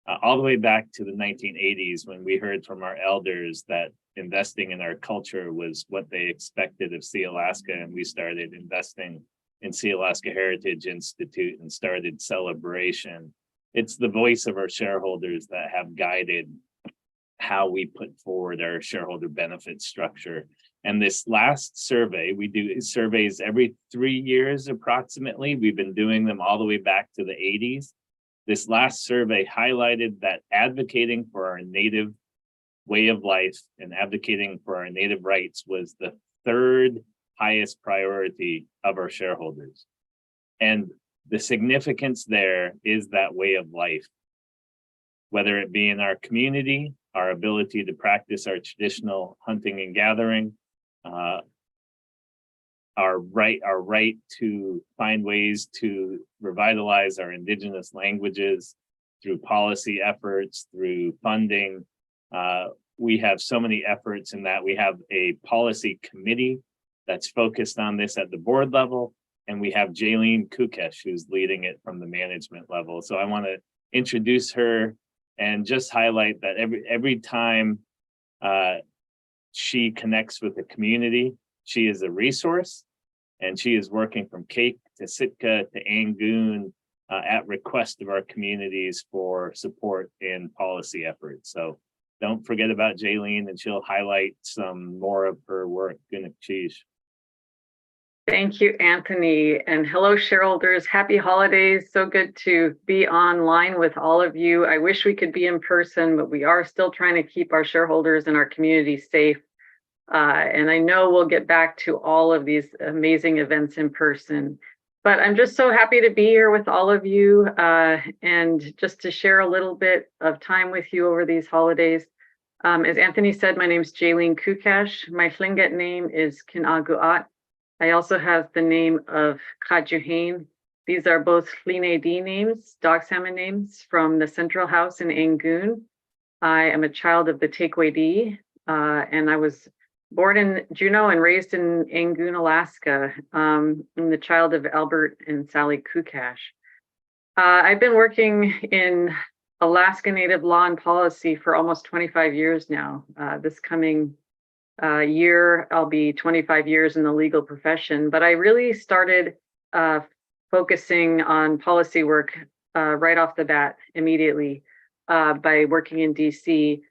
all the way back to the 1980s, when we heard from our elders that investing in our culture was what they expected of Sealaska, and we started investing in Sealaska Heritage Institute and started Celebration. It's the voice of our shareholders that have guided how we put forward our shareholder benefit structure. And this last survey, we do surveys every 3 years approximately. We've been doing them all the way back to the 80s. This last survey highlighted that advocating for our native way of life and advocating for our native rights was the 3rd highest priority of our shareholders. And the significance there is that way of life, whether it be in our community, our ability to practice our traditional hunting and gathering, our right to find ways to revitalize our indigenous languages through policy efforts, through funding. We have so many efforts in that. We have a policy committee that's focused on this at the board level, and we have Jaylene Kukesh, who's leading it from the management level. So I want to introduce her and just highlight that every time She connects with the community. She is a resource, and she is working from Cape to Sitka to Angoon at request of our communities for support in policy efforts. So don't forget about Jaylene, and she'll highlight some more of her work in Cheese. Thank you, Anthony. And hello, shareholders. Happy holidays. So good to be online with all of you. I wish we could be in person, but we are still trying to keep our shareholders and our community safe. And I know we'll get back to all of these amazing events in person. But I'm just so happy to be here with all of you and just to share a little bit of time with you over these holidays. As Anthony said, my name is Jaylene Kukash. My Tlingit name is Kinaguat. I also have the name of Kajuhain. These are both Line D names, dog salmon names from the Central House in Angoon. I am a child of the Tequay and I was born in Juneau and raised in Angoon, Alaska. I'm the child of Albert and Sally Kukash. I've been working in Alaska Native law and policy for almost 25 years now. This coming year, I'll be 25 years in the legal profession, but I really started focusing on policy work right off the bat immediately by working in DC,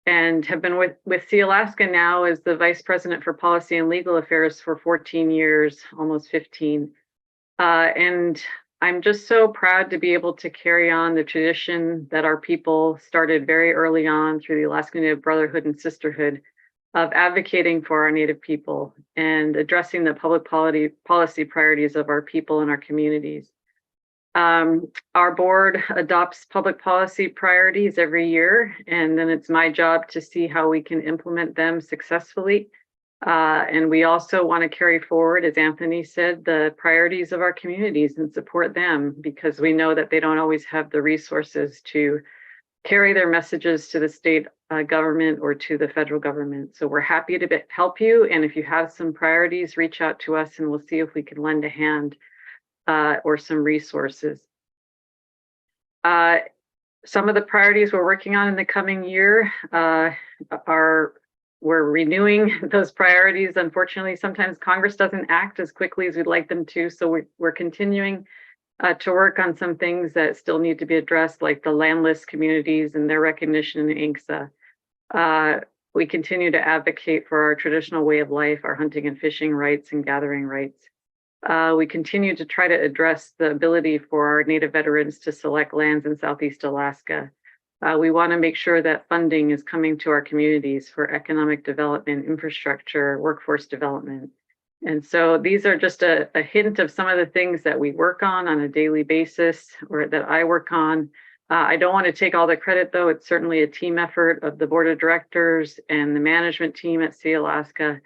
and have been with Sealaska now as the Vice President for Policy and Legal Affairs for 14 years, almost 15. And I'm just so proud to be able to carry on the tradition that our people started very early on through the Alaska Native Brotherhood and Sisterhood of advocating for our Native people and addressing the public policy priorities of our people and our communities. Our board adopts public policy priorities every year, and then it's my job to see how we can implement them successfully. And we also want to carry forward, as Anthony said, the priorities of our communities and support them, because we know that they don't always have the resources to carry their messages to the state government or to the federal government. So we're happy to help you. And if you have some priorities, reach out to us and we'll see if we can lend a hand or some resources. Some of the priorities we're working on in the coming year we're renewing those priorities. Unfortunately, sometimes Congress doesn't act as quickly as we'd like them to. So we're continuing to work on some things that still need to be addressed, like the landless communities and their recognition in INCSA. We continue to advocate for our traditional way of life, our hunting and fishing rights and gathering rights. We continue to try to address the ability for our Native veterans to select lands in Southeast Alaska. We want to make sure that funding is coming to our communities for economic development, infrastructure, workforce development. And so these are just a hint of some of the things that we work on a daily basis, or that I work on. I don't want to take all the credit, though. It's certainly a team effort of the board of directors and the management team at Sealaska.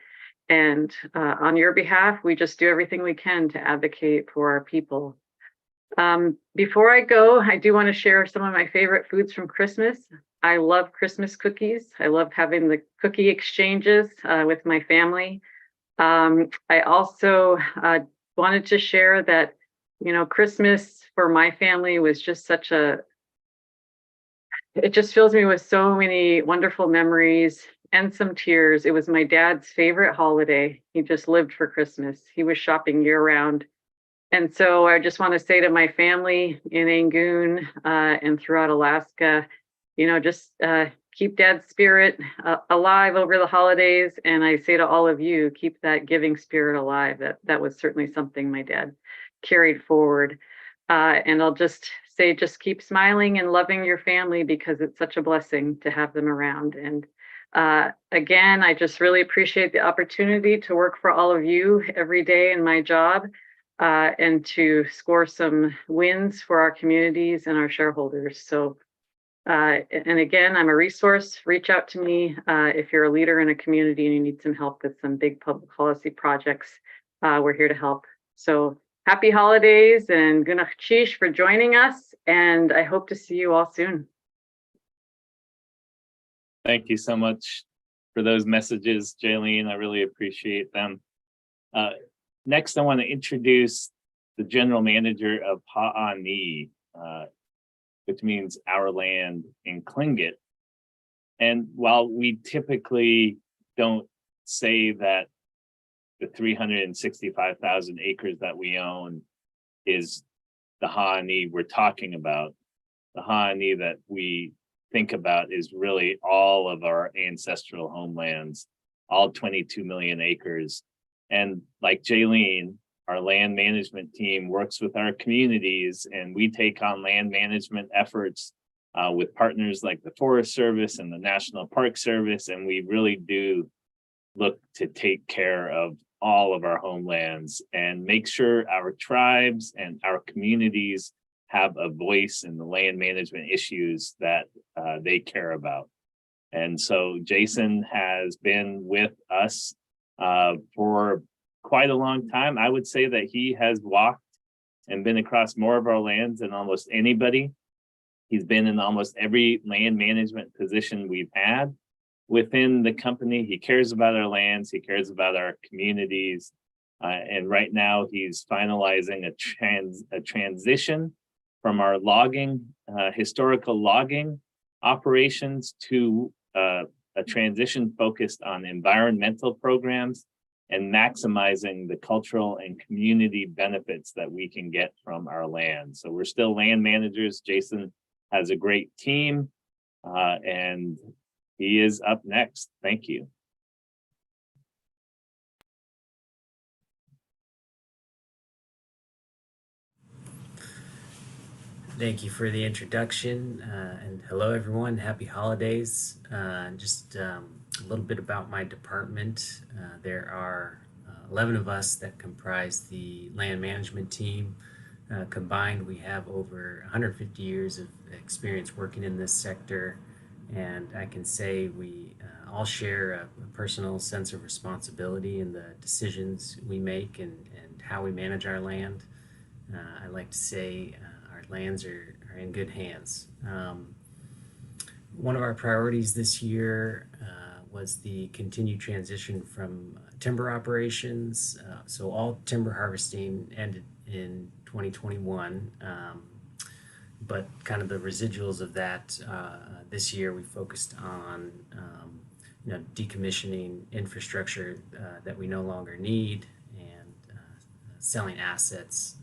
And on your behalf, we just do everything we can to advocate for our people. Before I go, I do want to share some of my favorite foods from Christmas. I love Christmas cookies. I love having the cookie exchanges with my family. I also wanted to share that, Christmas for my family was just it just fills me with so many wonderful memories and some tears. It was my dad's favorite holiday. He just lived for Christmas. He was shopping year round. And so I just want to say to my family in Angoon and throughout Alaska, just keep Dad's spirit alive over the holidays. And I say to all of you, keep that giving spirit alive. That was certainly something my dad carried forward. And I'll just say, just keep smiling and loving your family, because it's such a blessing to have them around. And again, I just really appreciate the opportunity to work for all of you every day in my job and to score some wins for our communities and our shareholders. So, and again, I'm a resource. Reach out to me if you're a leader in a community and you need some help with some big public policy projects. We're here to help. So happy holidays and Gunach Chish for joining us. And I hope to see you all soon. Thank you so much for those messages, Jaylene. I really appreciate them. Next, I want to introduce the general manager of Ha'ani, which means our land in Tlingit. And while we typically don't say that the 365,000 acres that we own is the Ha'ani we're talking about, the Ha'ani that we think about is really all of our ancestral homelands, all 22 million acres. And like Jaylene, our land management team works with our communities, and we take on land management efforts with partners like the Forest Service and the National Park Service. And we really do look to take care of all of our homelands and make sure our tribes and our communities have a voice in the land management issues that they care about. And so Jason has been with us for quite a long time. I would say that he has walked and been across more of our lands than almost anybody. He's been in almost every land management position we've had within the company. He cares about our lands, he cares about our communities. And right now he's finalizing a transition from our logging, historical logging operations to a transition focused on environmental programs and maximizing the cultural and community benefits that we can get from our land. So we're still land managers. Jason has a great team, and he is up next. Thank you. Thank you for the introduction, and hello everyone, happy holidays. Just a little bit about my department. There are 11 of us that comprise the land management team. Combined, we have over 150 years of experience working in this sector, and I can say we all share a personal sense of responsibility in the decisions we make and how we manage our land. I like to say our lands are in good hands. One of our priorities this year was the continued transition from timber operations. So all timber harvesting ended in 2021, but kind of the residuals of that this year we focused on decommissioning infrastructure that we no longer need and selling assets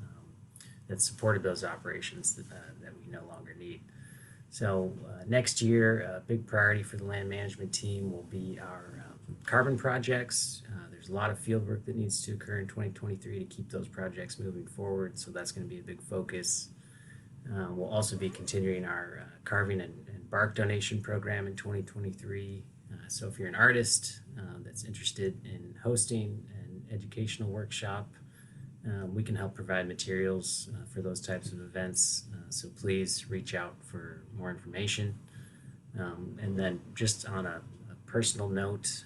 that supported those operations that we no longer need. So next year, a big priority for the land management team will be our carbon projects. There's a lot of field work that needs to occur in 2023 to keep those projects moving forward, so that's going to be a big focus. We'll also be continuing our carving and bark donation program in 2023. So if you're an artist that's interested in hosting an educational workshop, we can help provide materials for those types of events. So please reach out for more information. And then just on a personal note,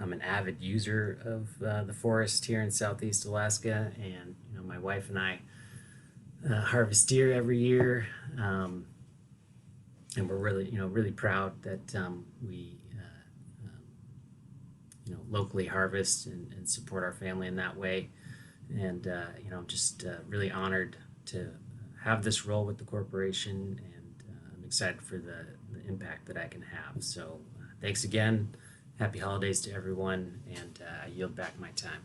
I'm an avid user of the forest here in Southeast Alaska, and my wife and I harvest deer every year, and we're really proud that we locally harvest and support our family in that way. And just really honored to have this role with the corporation, and I'm excited for the impact that I can have. So thanks again. Happy holidays to everyone, and I yield back my time.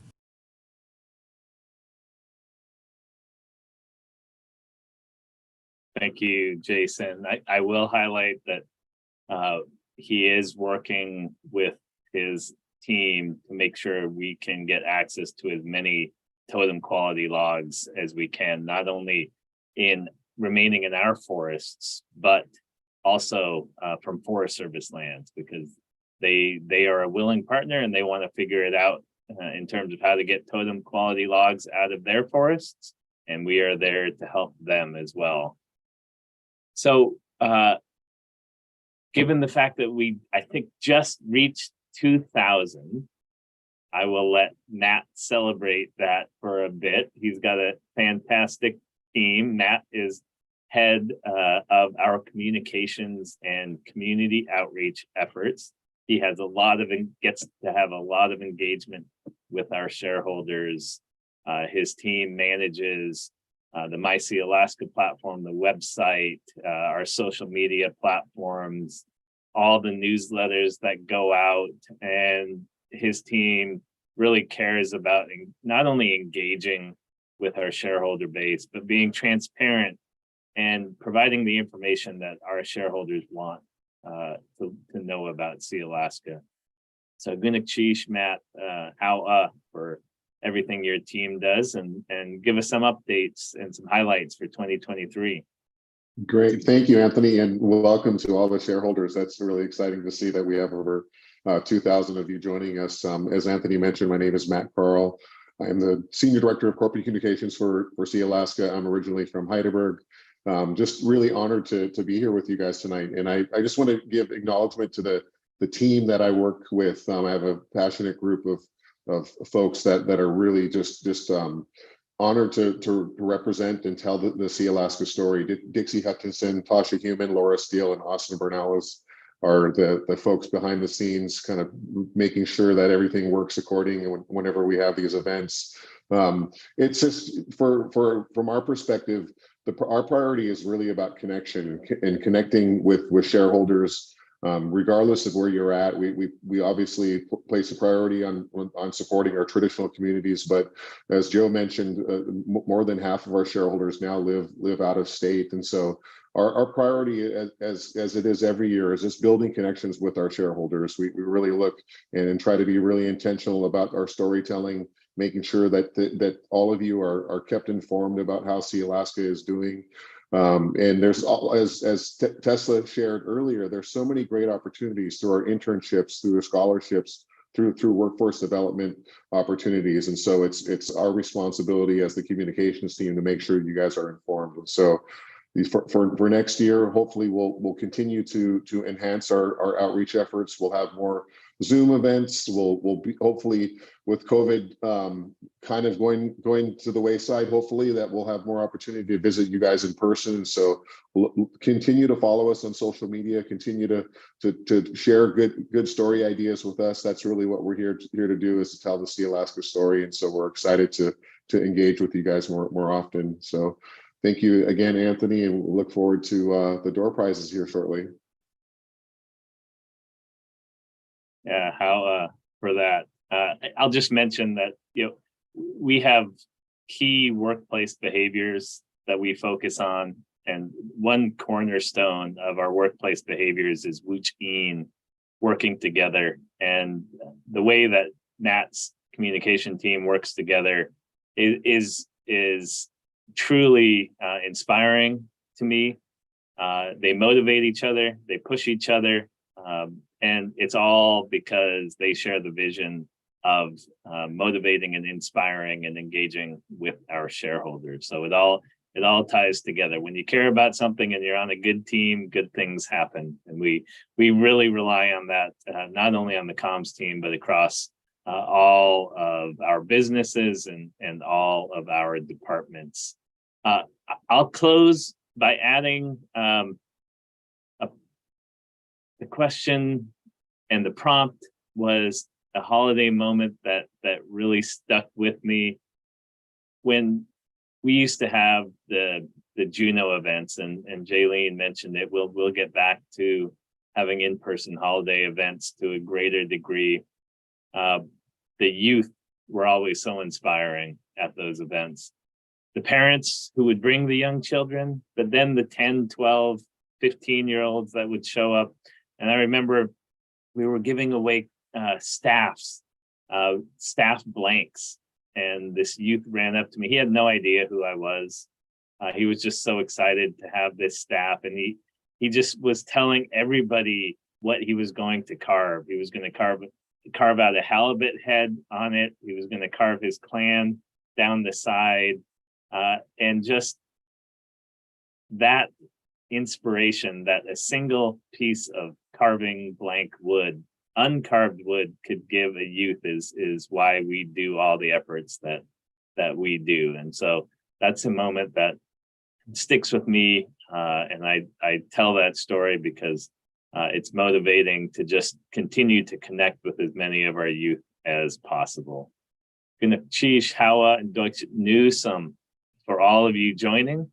Thank you, Jason. I will highlight that he is working with his team to make sure we can get access to as many totem quality logs as we can, not only in remaining in our forests, but also from Forest Service lands, because they are a willing partner and they want to figure it out in terms of how to get totem quality logs out of their forests, and we are there to help them as well. So given the fact that we, I think, just reached 2,000, I will let Matt celebrate that for a bit. He's got a fantastic team. Matt is head of our communications and community outreach efforts. He has gets to have a lot of engagement with our shareholders. His team manages the My Sealaska platform, the website, our social media platforms, all the newsletters that go out, and his team really cares about not only engaging with our shareholder base, but being transparent and providing the information that our shareholders want to know about Sealaska. So Gunakshish, Matt, how for everything your team does, and give us some updates and some highlights for 2023. Great. Thank you, Anthony, and welcome to all the shareholders. That's really exciting to see that we have over 2,000 of you joining us. As Anthony mentioned, my name is Matt Carl. I am the Senior Director of Corporate Communications for Sealaska. I'm originally from Heidelberg. Just really honored to be here with you guys tonight. And I just want to give acknowledgement to the team that I work with. I have a passionate group of folks that are really just honored to represent and tell the Sealaska story. Dixie Hutchinson, Tasha Human, Laura Steele, and Austin Bernales are the folks behind the scenes, kind of making sure that everything works according whenever we have these events. It's just from our perspective, our priority is really about connection and connecting with shareholders. Regardless of where you're at, we obviously place a priority on supporting our traditional communities. But as Joe mentioned, more than half of our shareholders now live out of state, and so our priority, as it is every year, is just building connections with our shareholders. We really look and try to be really intentional about our storytelling, making sure that all of you are kept informed about how Sealaska is doing. And there's, as Tesla shared earlier, there's so many great opportunities through our internships, through our scholarships, through workforce development opportunities. And so it's our responsibility as the communications team to make sure you guys are informed. And so for next year, hopefully we'll continue to enhance our outreach efforts. We'll have more Zoom events. We'll be, hopefully, with COVID kind of going to the wayside, hopefully that we'll have more opportunity to visit you guys in person. So we'll continue to follow us on social media, continue to share good story ideas with us. That's really what we're here to do, is to tell the Sealaska story. And so we're excited to engage with you guys more often. So thank you again, Anthony, and we'll look forward to the door prizes here shortly. Yeah, how for that. I'll just mention that we have key workplace behaviors that we focus on, and one cornerstone of our workplace behaviors is Wuch'in, working together. And the way that Matt's communication team works together is truly inspiring to me. They motivate each other, they push each other, and it's all because they share the vision of motivating and inspiring and engaging with our shareholders. So it all ties together. When you care about something and you're on a good team, good things happen. And we really rely on that, not only on the comms team, but across all of our businesses and all of our departments. I'll close by adding the question, and the prompt was a holiday moment that really stuck with me. When we used to have the Juno events, and Jaylene mentioned it, we'll get back to having in-person holiday events to a greater degree. The youth were always so inspiring at those events. The parents who would bring the young children, but then the 10, 12, 15-year-olds that would show up. And I remember we were giving away staff blanks, and this youth ran up to me. He had no idea who I was. He was just so excited to have this staff, and he just was telling everybody what he was going to carve. He was going to carve out a halibut head on it. He was going to carve his clan down the side, and just that inspiration that a single piece of carving blank wood, uncarved wood, could give a youth is why we do all the efforts that we do. And so that's a moment that sticks with me, and I tell that story because it's motivating to just continue to connect with as many of our youth as possible. Gunakshish, Hawa, and Deutsch Newsome, for all of you joining,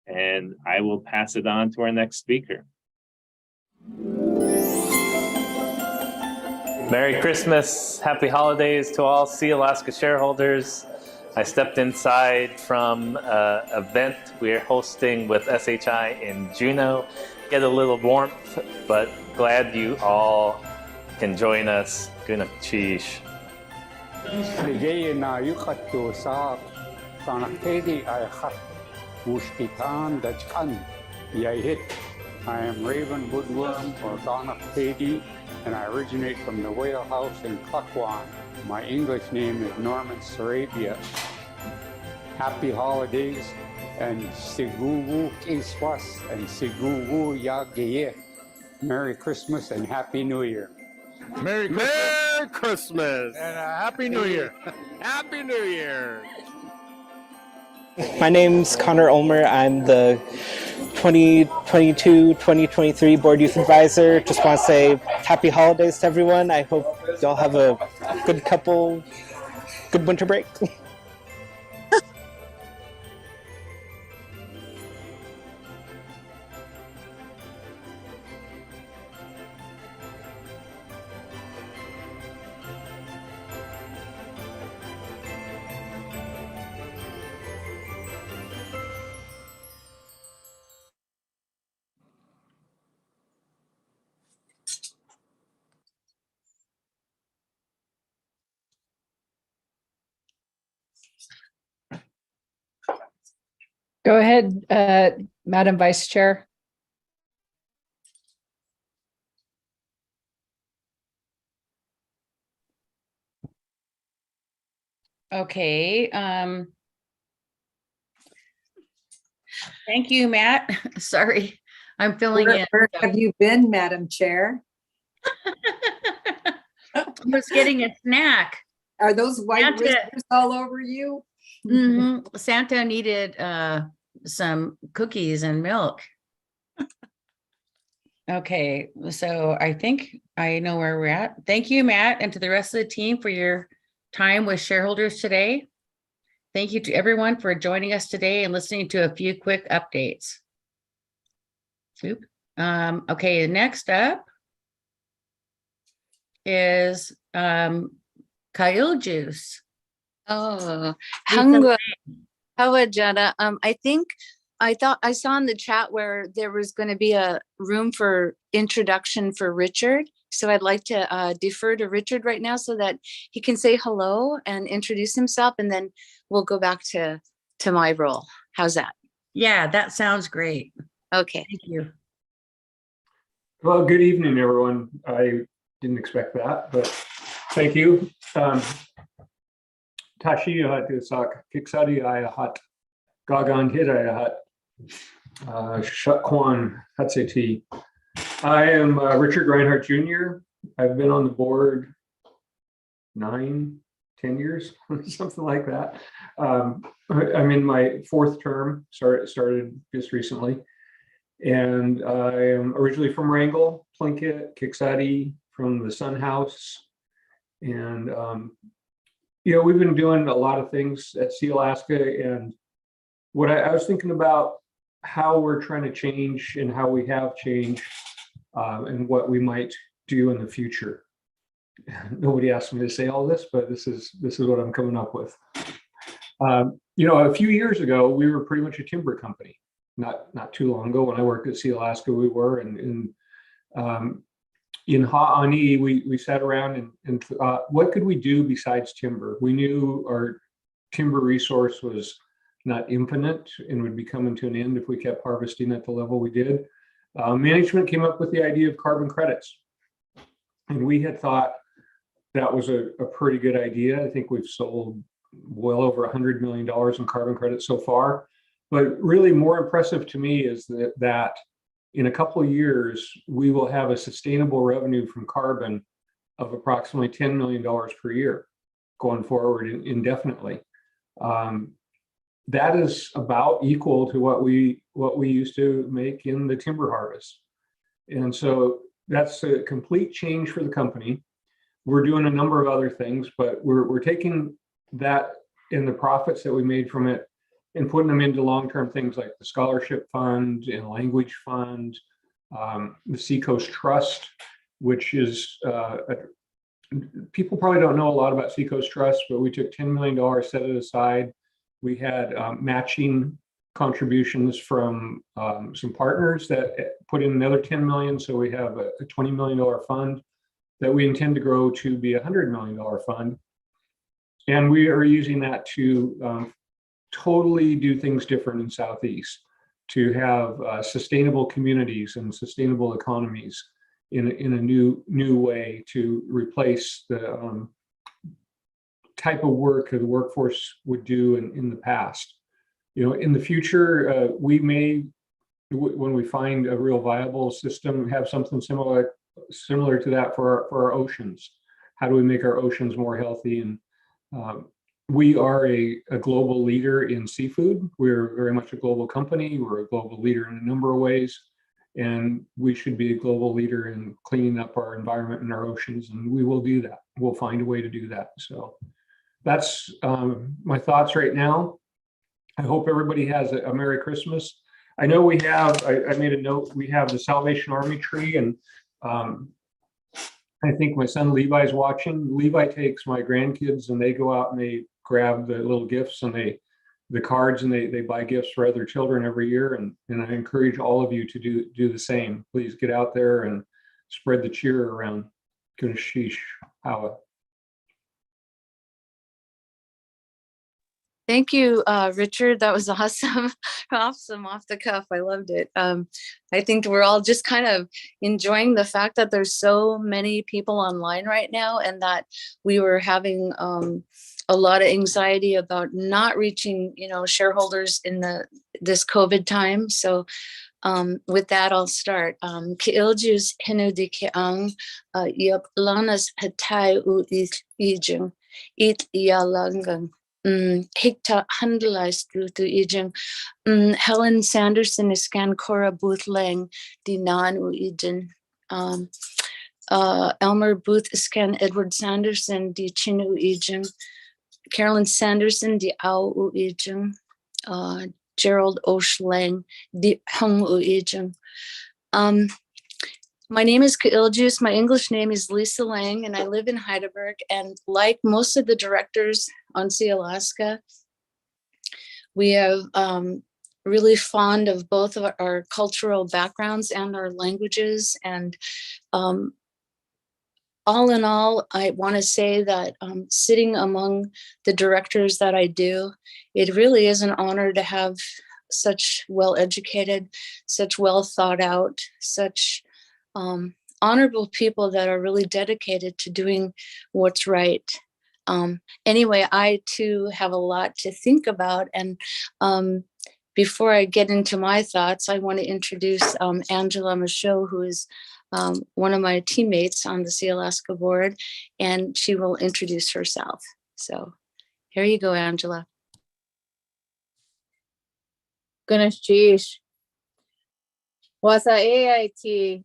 and I will pass it on to our next speaker. Merry Christmas, happy holidays to all Sealaska shareholders. I stepped inside from an event we're hosting with SHI in Juneau. Get a little warmth, but glad you all can join us. Guna cheesh. I am Raven Woodworm or Ghana Pady, and I originate from the Whale House in Klukwan. My English name is Norman Sarabia. Happy holidays and Siguwu Kiswas and Siguwu Yagaye. Merry Christmas and Happy New Year. Merry Christmas. And a Happy New Year. Happy New Year. My name's Connor Ulmer. I'm the 2022-2023 Board Youth Advisor. Just want to say happy holidays to everyone. I hope y'all have a good winter break. Go ahead, Madam Vice Chair. Okay. Thank you, Matt. Sorry, I'm filling in. Where have you been, Madam Chair? I was getting a snack. Are those white whiskers all over you? Mm-hmm. Santa needed some cookies and milk. Okay, so I think I know where we're at. Thank you, Matt, and to the rest of the team for your time with shareholders today. Thank you to everyone for joining us today and listening to a few quick updates. Okay, next up is Kyle Juice. Oh, Hangwa Hawajada. I thought I saw in the chat where there was going to be a room for introduction for Richard. So I'd like to defer to Richard right now so that he can say hello and introduce himself, and then we'll go back to my role. How's that? Yeah, that sounds great. Okay. Thank you. Well, good evening, everyone. I didn't expect that, but thank you. Tashiya Hatsak, Kiksadi Ayahat, Gagan Hidayahat, Shakwan Hatseti. I am Richard Reinhardt Jr. I've been on the board 9-10 years, something like that. I'm in my 4th term, started just recently. And I am originally from Wrangell, Plinkett, Kiksadi, from the Sun House. And we've been doing a lot of things at Sealaska, and what I was thinking about how we're trying to change and how we have changed and what we might do in the future. Nobody asked me to say all this, but this is what I'm coming up with. A few years ago, we were pretty much a timber company. Not too long ago, when I worked at Sealaska, we were, and in Ha'ani, we sat around and thought, what could we do besides timber? We knew our timber resource was not infinite and would be coming to an end if we kept harvesting at the level we did. Management came up with the idea of carbon credits. And we had thought that was a pretty good idea. I think we've sold well over $100 million in carbon credits so far. But really more impressive to me is that in a couple of years, we will have a sustainable revenue from carbon of approximately $10 million per year going forward indefinitely. That is about equal to what we used to make in the timber harvest. And so that's a complete change for the company. We're doing a number of other things, but we're taking that in the profits that we made from it and putting them into long-term things like the scholarship fund and language fund, the Seacoast Trust, which is people probably don't know a lot about Seacoast Trust, but we took $10 million, set it aside. We had matching contributions from some partners that put in another 10 million. So we have a $20 million fund that we intend to grow to be a $100 million fund. And we are using that to totally do things different in Southeast, to have sustainable communities and sustainable economies in a new way, to replace the type of work that the workforce would do in the past. You know, in the future, we may, when we find a real viable system, have something similar to that for our oceans. How do we make our oceans more healthy? And we are a global leader in seafood. We're very much a global company. We're a global leader in a number of ways. And we should be a global leader in cleaning up our environment and our oceans. And we will do that. We'll find a way to do that. So that's my thoughts right now. I hope everybody has a Merry Christmas. I know we have, I made a note, we have the Salvation Army tree, and I think my son Levi's watching. Levi takes my grandkids and they go out and they grab the little gifts and the cards, and they buy gifts for other children every year. And I encourage all of you to do the same. Please get out there and spread the cheer around. Kunishish Hawa. Thank you, Richard. That was awesome. Awesome off the cuff. I loved it. I think we're all just kind of enjoying the fact that there's so many people online right now, and that we were having a lot of anxiety about not reaching, shareholders in this COVID time. So with that, I'll start. Kiiljus hinu ke ang yap lanas hatai u ijing it yalangang. Hikta handleist to ijing. Helen Sanderson is scan Cora Booth Lang di non ijin. Elmer Booth is scan Edward Sanderson di chinu ijing. Carolyn Sanderson di au ijing. Gerald Oshlang di hung ijing. My name is Kiiljus. My English name is Lisa Lang, and I live in Heidelberg. And like most of the directors on Sealaska, we have really fond of both of our cultural backgrounds and our languages. And all in all, I want to say that sitting among the directors that I do, it really is an honor to have such well-educated, such well thought out, such honorable people that are really dedicated to doing what's right. Anyway, I too have a lot to think about. And before I get into my thoughts, I want to introduce Angela Michaud, who is one of my teammates on the Sealaska board, and she will introduce herself. So here you go, Angela. Goodness, geez. Wasa AIT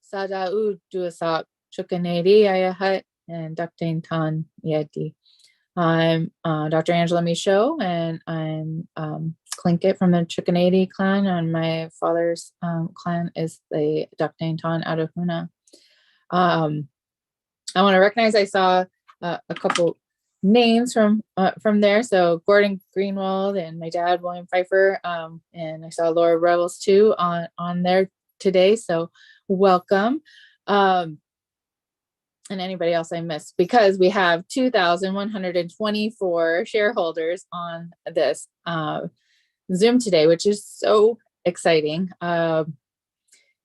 Sada U Duasak Chukanadi Ayahat and Dr. Tan Yeti. I'm Dr. Angela Michaud, and I'm Tlingit from the Chukanadi clan, and my father's clan is the Dr. Tan out of Huna. I want to recognize I saw a couple names from there. So Gordon Greenwald and my dad, William Pfeiffer, and I saw Laura Revels too on there today. So welcome. And anybody else I missed, because we have 2,124 shareholders on this Zoom today, which is so exciting. We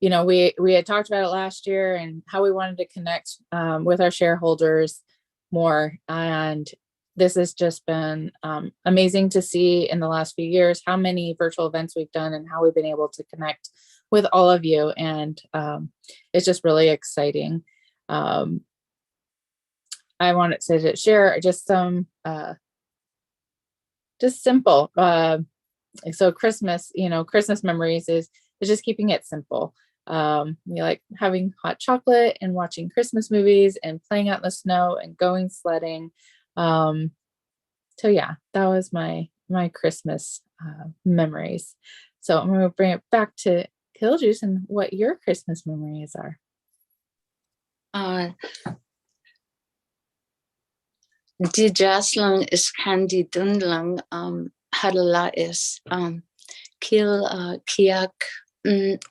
had talked about it last year and how we wanted to connect with our shareholders more. And this has just been amazing to see in the last few years how many virtual events we've done and how we've been able to connect with all of you. And it's just really exciting. I wanted to share just some, just simple. So Christmas, Christmas memories is just keeping it simple. We like having hot chocolate and watching Christmas movies and playing out in the snow and going sledding. So yeah, that was my my Christmas memories. So I'm going to bring it back to Killjuice and what your Christmas memories are. Die jaslang is candy dunlang hadala is kil kiak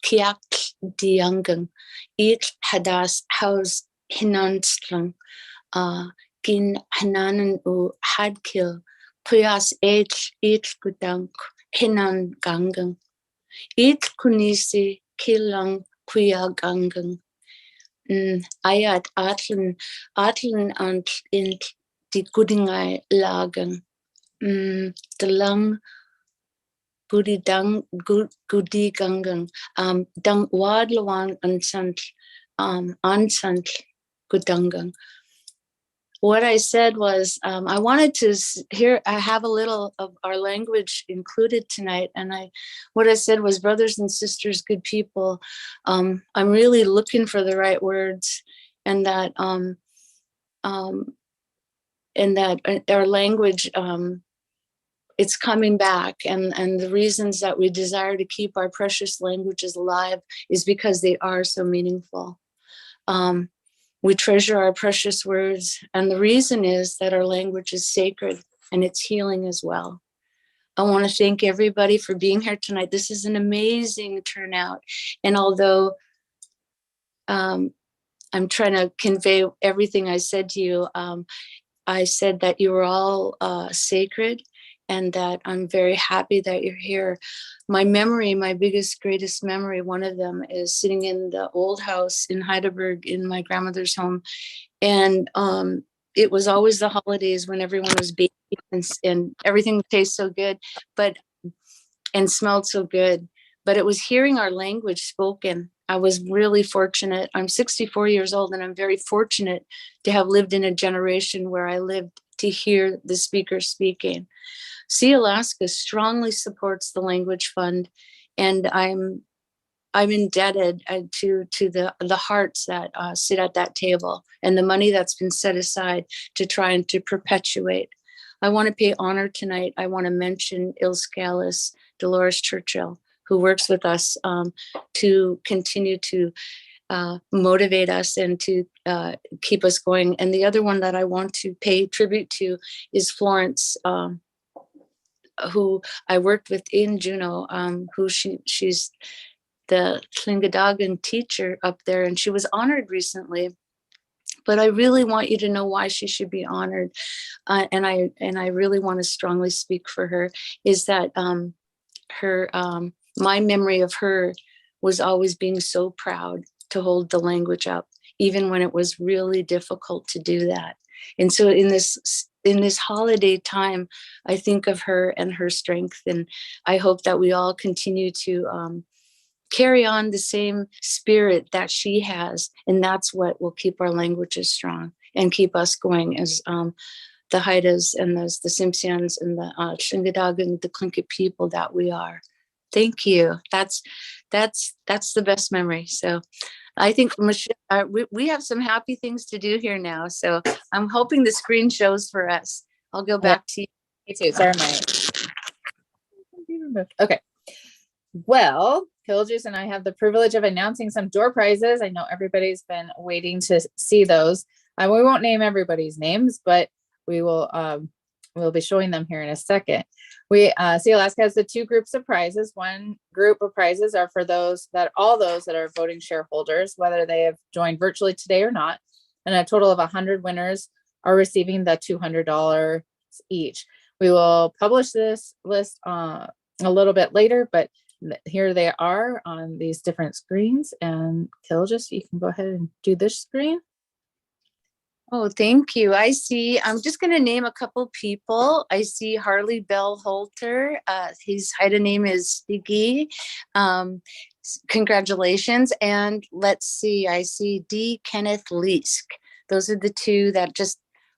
kiak diangang each hadas house hinanslang gin hananan u hadkil puyas each gudang hinan gangang each kunisi kilang kuya gangang ayat atlan ant in die Gudingai lagen. The lang Gudi gangang. Dang wadlawan ansant gudangang. What I said was, I wanted to I have a little of our language included tonight. And what I said was, brothers and sisters, good people, I'm really looking for the right words, and that, our language, it's coming back, and the reasons that we desire to keep our precious languages alive is because they are so meaningful. We treasure our precious words, and the reason is that our language is sacred and it's healing as well. I want to thank everybody for being here tonight. This is an amazing turnout, and although I'm trying to convey everything I said to you, I said that you were all sacred, and that I'm very happy that you're here. My memory, my biggest, greatest memory, one of them is sitting in the old house in Heidelberg in my grandmother's home. And it was always the holidays when everyone was baking and everything tastes so good, and smelled so good. But it was hearing our language spoken. I was really fortunate. I'm 64 years old, and I'm very fortunate to have lived in a generation where I lived to hear the speakers speaking. Sealaska strongly supports the Language Fund, and I'm indebted to the hearts that sit at that table and the money that's been set aside to try and to perpetuate. I want to pay honor tonight. I want to mention Ilskalis Dolores Churchill, who works with us to continue to motivate us and to keep us going. And the other one that I want to pay tribute to is Florence, who I worked with in Juneau, who she's the Tlingadagan teacher up there, and she was honored recently. But I really want you to know why she should be honored, and I really want to strongly speak for her. Is that my memory of her was always being so proud to hold the language up, even when it was really difficult to do that. And so in this holiday time, I think of her and her strength, and I hope that we all continue to carry on the same spirit that she has, and that's what will keep our languages strong and keep us going as the Haidas and the Simpsons and the Tlingadagan, the Tlingit people that we are. Thank you. That's the best memory. So I think we have some happy things to do here now. So I'm hoping the screen shows for us. I'll go back to you. Me too. Sorry, okay. Well, Killjuice and I have the privilege of announcing some door prizes. I know everybody's been waiting to see those. We won't name everybody's names, but we will we'll be showing them here in a second. Sealaska has the two groups of prizes. One group of prizes are for all those that are voting shareholders, whether they have joined virtually today or not. And a total of 100 winners are receiving the $200 each. We will publish this list a little bit later, but here they are on these different screens. And Killjuice, you can go ahead and do this screen. Oh, thank you. I see. I'm just going to name a couple people. I see Harley Bell Holter. His Haida name is Stiggy. Congratulations. And let's see. I see D. Kenneth Leask. Those are the two that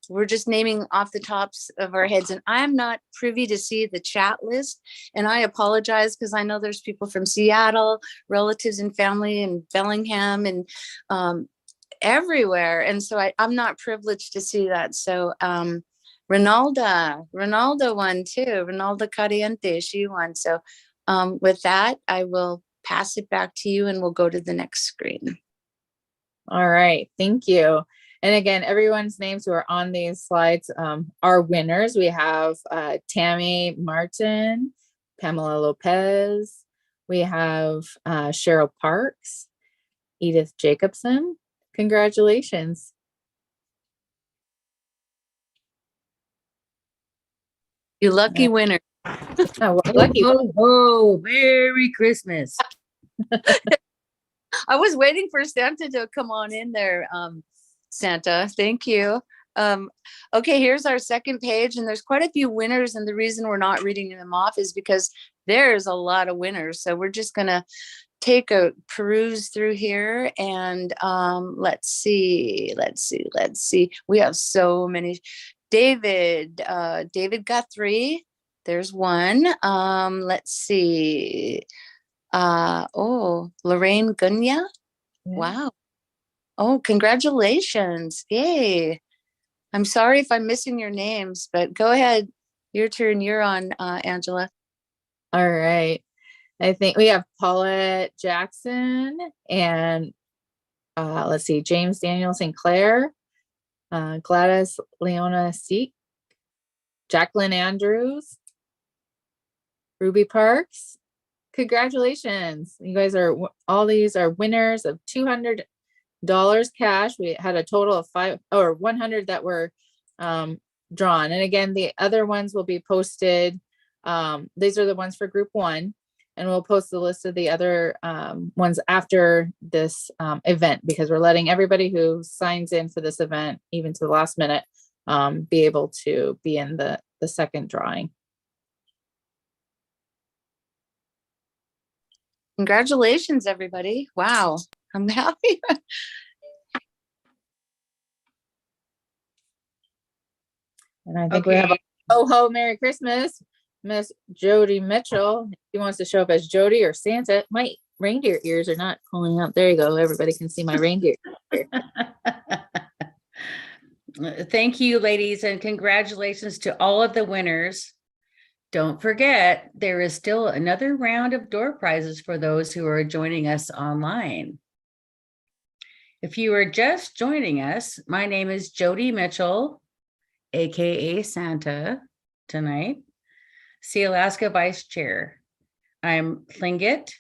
we're just naming off the tops of our heads. And I'm not privy to see the chat list. And I apologize because I know there's people from Seattle, relatives and family in Bellingham and everywhere. And so I'm not privileged to see that. So Ronaldo won too. Ronaldo Cariente, she won. So with that, I will pass it back to you and we'll go to the next screen. All right, thank you. And again, everyone's names who are on these slides are winners. We have Tammy Martin, Pamela Lopez. We have Cheryl Parks, Edith Jacobson. Congratulations. You lucky winner. Lucky. Oh, Merry Christmas. I was waiting for Santa to come on in there, Santa. Thank you. Okay, here's our second page, and there's quite a few winners, and the reason we're not reading them off is because there's a lot of winners. So we're just gonna take a peruse through here, and let's see. We have so many. David got 3. There's 1. Let's see. Lorraine Gunya. Yeah. Wow. Oh, congratulations. Yay. I'm sorry if I'm missing your names, but go ahead. Your turn. You're on, Angela. All right. I think we have Paulette Jackson and let's see, James Daniel St. Clair, Gladys Leona Seek, Jacqueline Andrews, Ruby Parks. Congratulations. You guys are, all these are winners of $200 cash. We had a total of 100 that were drawn. And again, the other ones will be posted. These are the ones for group 1, and we'll post the list of the other ones after this event, because we're letting everybody who signs in for this event, even to the last minute, be able to be in the second drawing. Congratulations, everybody. Wow. I'm happy. And I think we have a ho Merry Christmas, Miss Jody Mitchell. She wants to show up as Jody or Santa. My reindeer ears are not pulling up. There you go. Everybody can see my reindeer. Thank you, ladies, and congratulations to all of the winners. Don't forget, there is still another round of door prizes for those who are joining us online. If you are just joining us, my name is Jody Mitchell, aka Santa, tonight, Sealaska Vice Chair. I'm Tlingit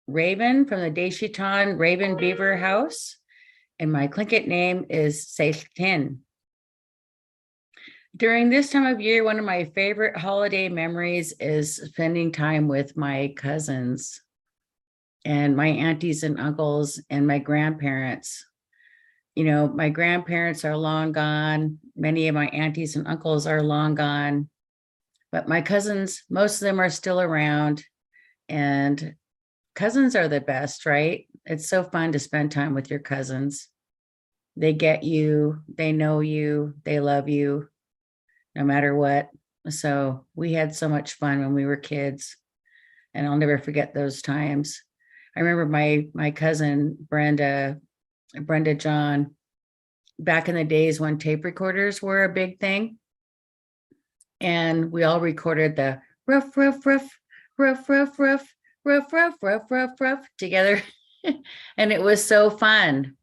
Raven from the Deshitan Raven Beaver House, and my Tlingit name is Seiltin. During this time of year, one of my favorite holiday memories is spending time with my cousins and my aunties and uncles and my grandparents. You know, my grandparents are long gone. Many of my aunties and uncles are long gone, but my cousins, most of them are still around, and cousins are the best, right? It's so fun to spend time with your cousins. They get you, they know you, they love you, no matter what. So we had so much fun when we were kids, and I'll never forget those times. I remember my cousin Brenda John, back in the days when tape recorders were a big thing, and we all recorded the rough, rough, rough, rough, rough, rough, rough, rough, rough, rough, rough together. And it was so fun.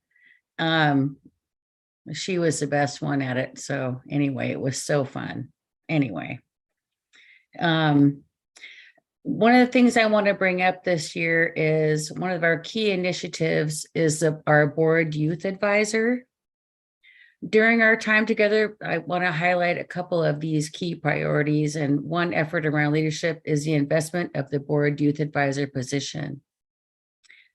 She was the best one at it. So anyway, it was so fun. Anyway, one of the things I want to bring up this year is one of our key initiatives is our board youth advisor. During our time together, I want to highlight a couple of these key priorities, and one effort around leadership is the investment of the board youth advisor position.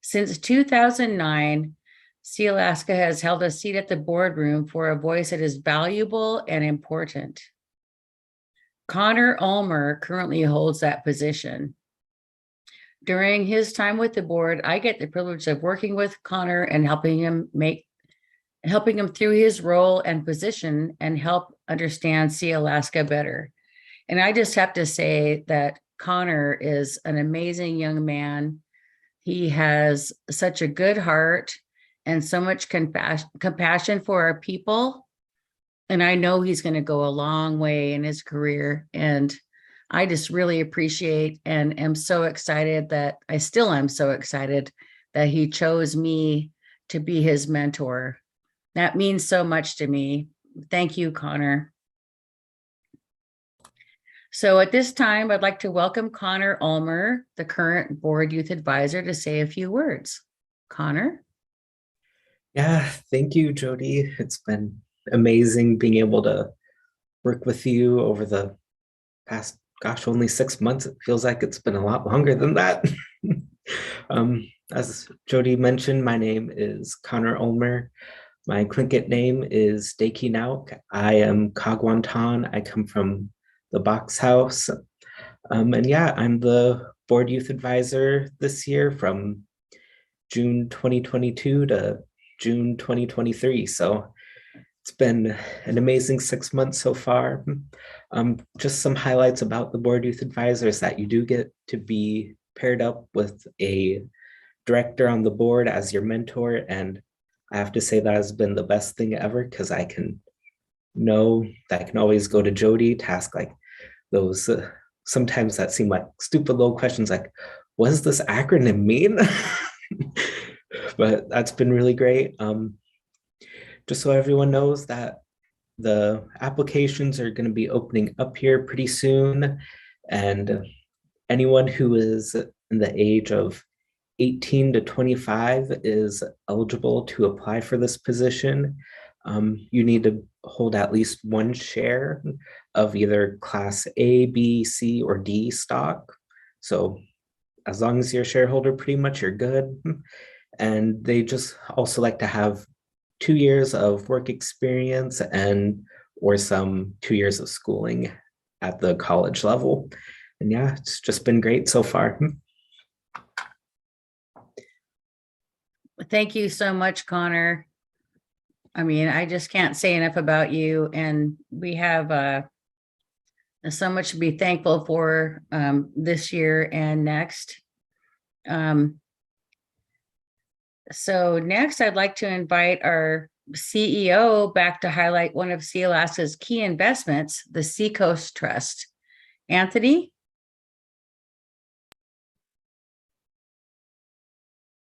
Since 2009, Sealaska has held a seat at the boardroom for a voice that is valuable and important. Connor Ulmer currently holds that position. During his time with the board, I get the privilege of working with Connor and helping him through his role and position and help understand Sealaska better. And I just have to say that Connor is an amazing young man. He has such a good heart and so much compassion for our people. And I know he's going to go a long way in his career. And I just really appreciate and am so excited that I still am so excited that he chose me to be his mentor. That means so much to me. Thank you, Connor. So at this time, I'd like to welcome Connor Ulmer, the current board youth advisor, to say a few words. Connor? Yeah, thank you, Jody. It's been amazing being able to work with you over the past, gosh, only 6 months. It feels like it's been a lot longer than that. As Jody mentioned, my name is Connor Ulmer. My Tlingit name is Deki Nauk. I am Kagwantan. I come from the Box House. And yeah, I'm the board youth advisor this year from June 2022 to June 2023. So it's been an amazing 6 months so far. Just some highlights about the board youth advisors that you do get to be paired up with a director on the board as your mentor. And I have to say that has been the best thing ever, because I can know that I can always go to Jody to ask like those sometimes that seem like stupid little questions like, what does this acronym mean? But that's been really great. Just so everyone knows that the applications are going to be opening up here pretty soon. And anyone who is in the age of 18 to 25 is eligible to apply for this position. You need to hold at least one share of either class A, B, C, or D stock. So as long as you're a shareholder, pretty much you're good. And they just also like to have 2 years of work experience and or some 2 years of schooling at the college level. And yeah, it's just been great so far. Thank you so much, Connor. I mean, I just can't say enough about you, and we have so much to be thankful for this year and next. So next, I'd like to invite our CEO back to highlight one of Sealaska's key investments, the Seacoast Trust. Anthony?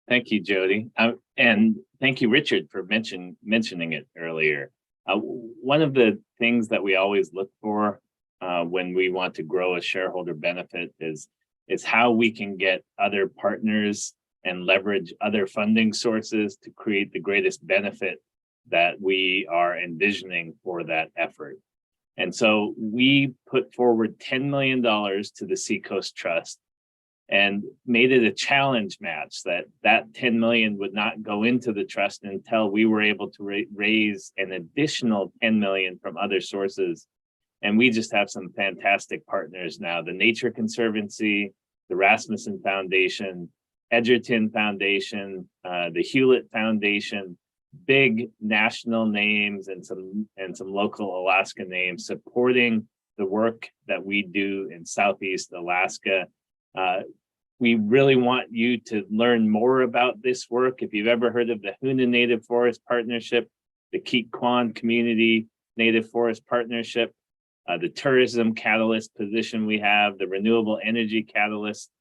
Thank you, Jody. And thank you, Richard, for mentioning it earlier. One of the things that we always look for when we want to grow a shareholder benefit is how we can get other partners and leverage other funding sources to create the greatest benefit that we are envisioning for that effort. And so we put forward $10 million to the Seacoast Trust and made it a challenge match that 10 million would not go into the trust until we were able to raise an additional 10 million from other sources. And we just have some fantastic partners now: the Nature Conservancy, the Rasmussen Foundation, Edgerton Foundation, the Hewlett Foundation, big national names and some local Alaska names supporting the work that we do in Southeast Alaska. We really want you to learn more about this work. If you've ever heard of the Hoona Native Forest Partnership, the Keet Kwan Community Native Forest Partnership, the Tourism Catalyst position we have, the Renewable Energy Catalyst,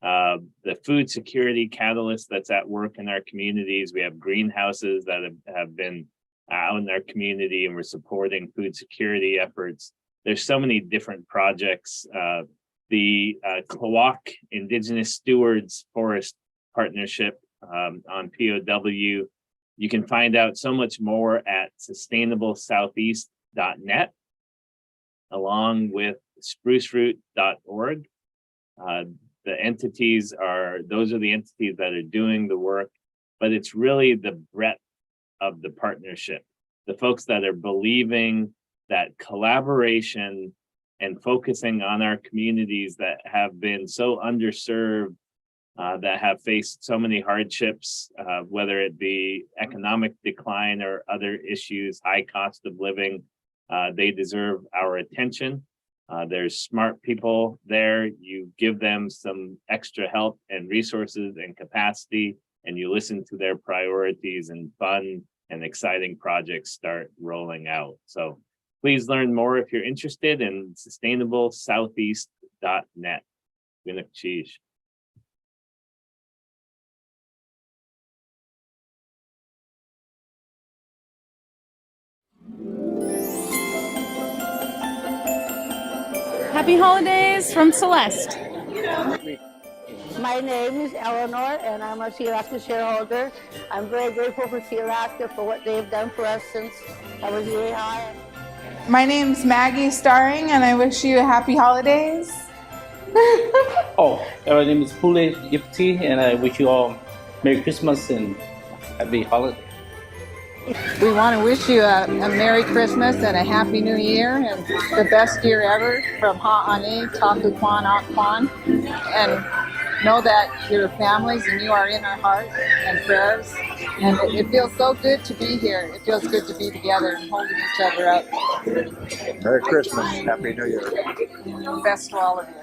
the Food Security Catalyst that's at work in our communities. We have greenhouses that have been out in our community, and we're supporting food security efforts. There's so many different projects. The Klawak Indigenous Stewards Forest Partnership on POW. You can find out so much more at sustainablesoutheast.net, along with spruceroot.org. The entities those are the entities that are doing the work, but it's really the breadth of the partnership. The folks that are believing that collaboration and focusing on our communities that have been so underserved, that have faced so many hardships, whether it be economic decline or other issues, high cost of living, they deserve our attention. There's smart people there. You give them some extra help and resources and capacity, and you listen to their priorities and fund and exciting projects start rolling out. So please learn more if you're interested in sustainablesoutheast.net. Cheese. Happy holidays from Celeste. My name is Eleanor, and I'm a Sealaska shareholder. I'm very grateful for Sealaska for what they've done for us since I was really high. My name's Maggie Starring, and I wish you happy holidays. Oh, my name is Pule Yipti, and I wish you all Merry Christmas and Happy Holidays. We want to wish you a Merry Christmas and a Happy New Year and the best year ever from Ha'ani, Taku Kwan, Akwan. And know that your families and you are in our hearts and prayers. And it feels so good to be here. It feels good to be together and holding each other up. Merry Christmas. Happy New Year. Best to all of you.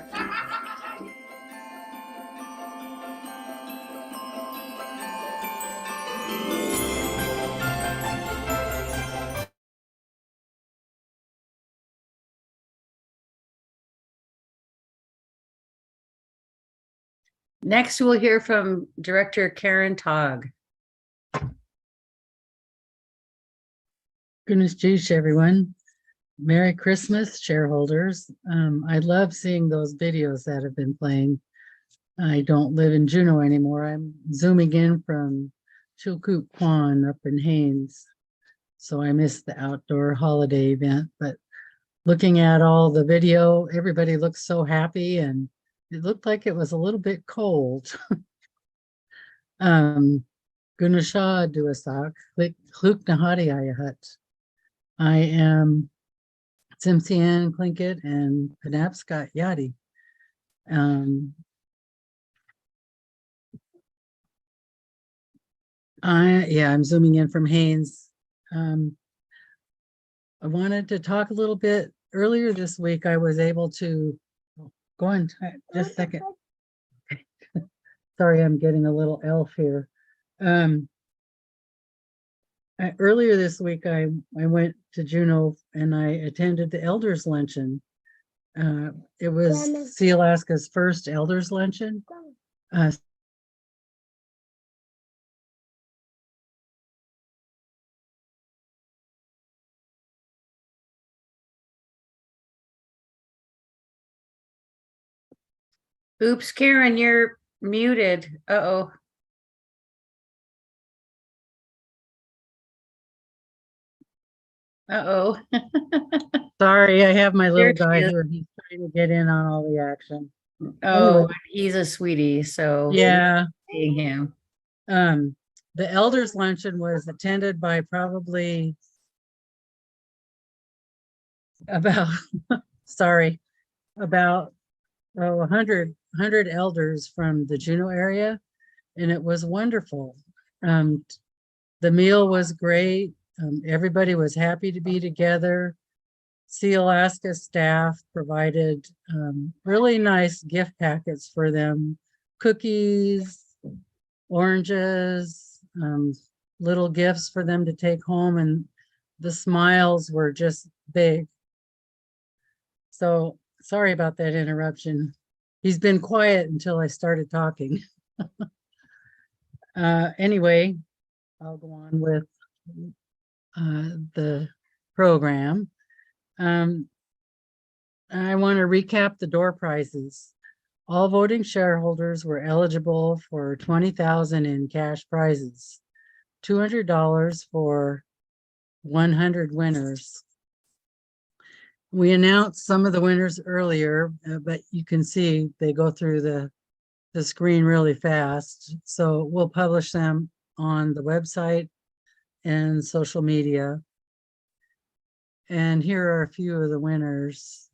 Next, we'll hear from Director Karen Togg. Goodness geez, everyone. Merry Christmas, shareholders. I love seeing those videos that have been playing. I don't live in Juneau anymore. I'm zooming in from Chilkoot Kwan up in Haines. So I missed the outdoor holiday event, but looking at all the video, everybody looks so happy and it looked like it was a little bit cold. Gunasha Duasak, Kluk Nahadi Ayahat. I am Tsimshian Tlingit and Penobscot Yadi. I'm zooming in from Haines. I wanted to talk a little bit earlier this week. I was able to go on just a second. Sorry, I'm getting a little elf here. Earlier this week, I went to Juneau and I attended the Elders Luncheon. It was Sealaska's first Elders Luncheon. Oops, Karen, you're muted. Uh-oh. Uh-oh. Sorry, I have my little There guy she is. here. He's trying to get in on all the action. Oh, Anyway, he's a sweetie, so yeah. seeing him. The Elders Luncheon was attended by probably about, sorry, about 100 elders from the Juneau area, and it was wonderful. The meal was great. Everybody was happy to be together. Sealaska staff provided really nice gift packets for them, cookies, oranges, little gifts for them to take home, and the smiles were just big. So sorry about that interruption. He's been quiet until I started talking. Anyway, I'll go on with the program. I want to recap the door prizes. All voting shareholders were eligible for $20,000 in cash prizes, $200 for 100 winners. We announced some of the winners earlier, but you can see they go through the screen really fast. So we'll publish them on the website and social media. And here are a few of the winners.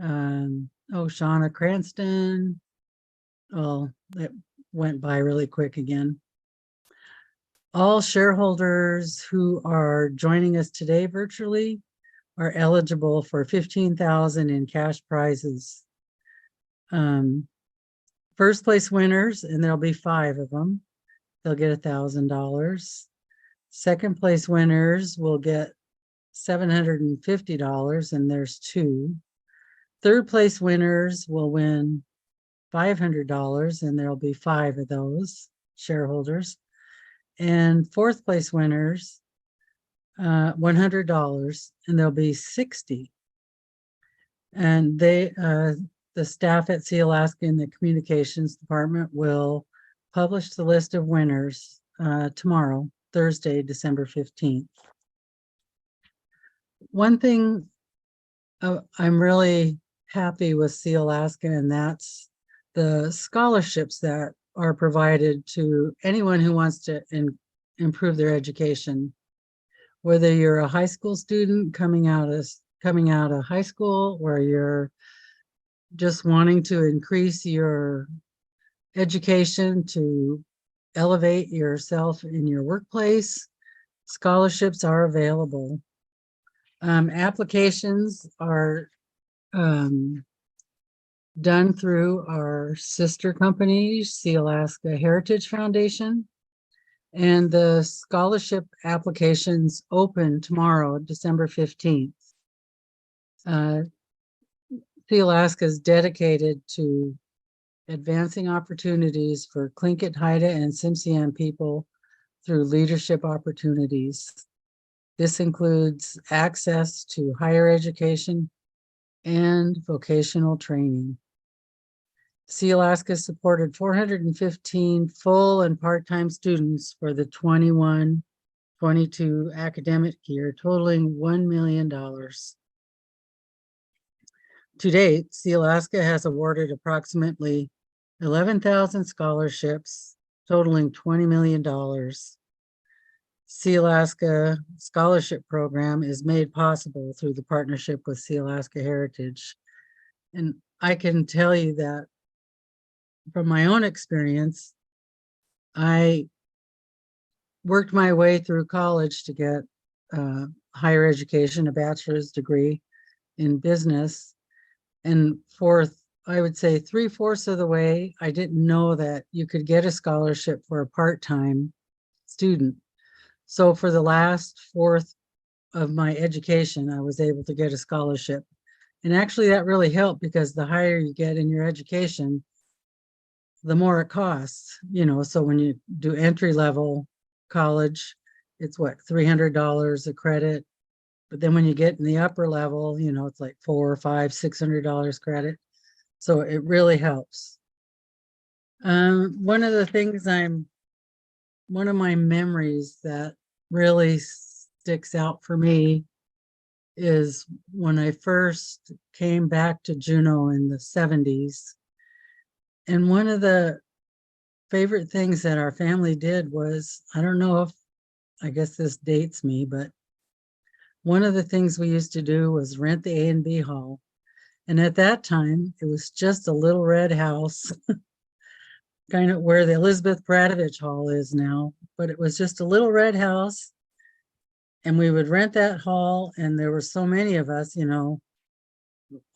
Shauna Cranston. Oh, that went by really quick again. All shareholders who are joining us today virtually are eligible for $15,000 in cash prizes. First place winners, and there'll be 5 of them, they'll get $1,000. Second place winners will get $750, and there's 2. Third place winners will win $500, and there'll be 5 of those shareholders. And fourth place winners, $100, and there'll be 60. And the staff at Sealaska in the communications department will publish the list of winners tomorrow, Thursday, December 15th. One thing I'm really happy with Sealaska, and that's the scholarships that are provided to anyone who wants to improve their education. Whether you're a high school student coming out of high school, or you're just wanting to increase your education to elevate yourself in your workplace, scholarships are available. Applications are done through our sister company, Sealaska Heritage Foundation. And the scholarship applications open tomorrow, December 15th. Sealaska is dedicated to advancing opportunities for Tlingit, Haida, and Tsimshian people through leadership opportunities. This includes access to higher education and vocational training. Sealaska supported 415 full and part-time students for the 21-22 academic year, totaling $1 million. To date, Sealaska has awarded approximately 11,000 scholarships, totaling $20 million. Sealaska Scholarship Program is made possible through the partnership with Sealaska Heritage. And I can tell you that from my own experience, I worked my way through college to get higher education, a bachelor's degree in business. And I would say 3/4 of the way, I didn't know that you could get a scholarship for a part-time student. So for the last fourth of my education, I was able to get a scholarship. And actually that really helped, because the higher you get in your education, the more it costs, so when you do entry level college, it's what, $300 a credit. But then when you get in the upper level, it's like $400, $500, $600 credit. So it really helps. One of my memories that really sticks out for me is when I first came back to Juneau in the 70s. And one of the favorite things that our family did was, I don't know I guess this dates me, but one of the things we used to do was rent the A&B hall. And at that time, it was just a little red house, kind of where the Elizabeth Bradovich Hall is now, but it was just a little red house. And we would rent that hall, and there were so many of us,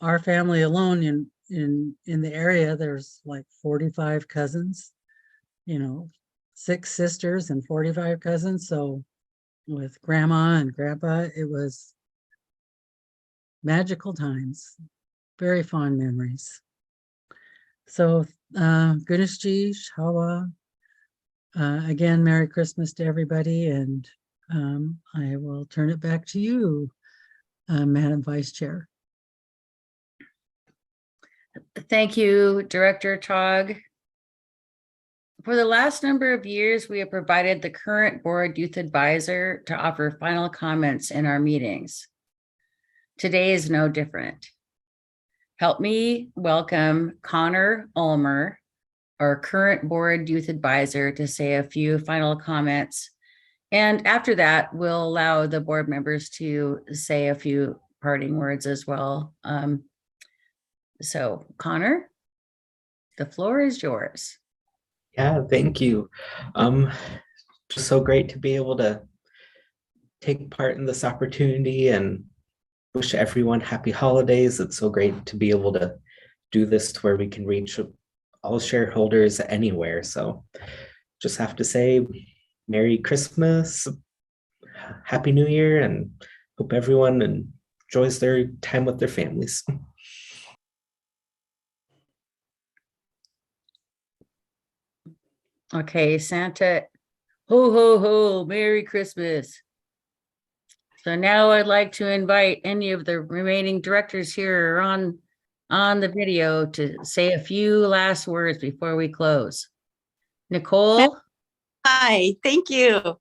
our family alone in the area, there's like 45 cousins, 6 sisters and 45 cousins. So with grandma and grandpa, it was magical times, very fond memories. So Gunashji, Shawa, again, Merry Christmas to everybody, and I will turn it back to you, Madam Vice Chair. Thank you, Director Tog. For the last number of years, we have provided the current board youth advisor to offer final comments in our meetings. Today is no different. Help me welcome Connor Ulmer, our current board youth advisor, to say a few final comments. And after that, we'll allow the board members to say a few parting words as well. So Connor, the floor is yours. Yeah, thank you. Just so great to be able to take part in this opportunity and wish everyone happy holidays. It's so great to be able to do this to where we can reach all shareholders anywhere. So just have to say Merry Christmas, Happy New Year, and hope everyone enjoys their time with their families. Okay, Santa, ho, ho, ho, Merry Christmas. So now I'd like to invite any of the remaining directors here on the video to say a few last words before we close. Nicole? Hi, thank you.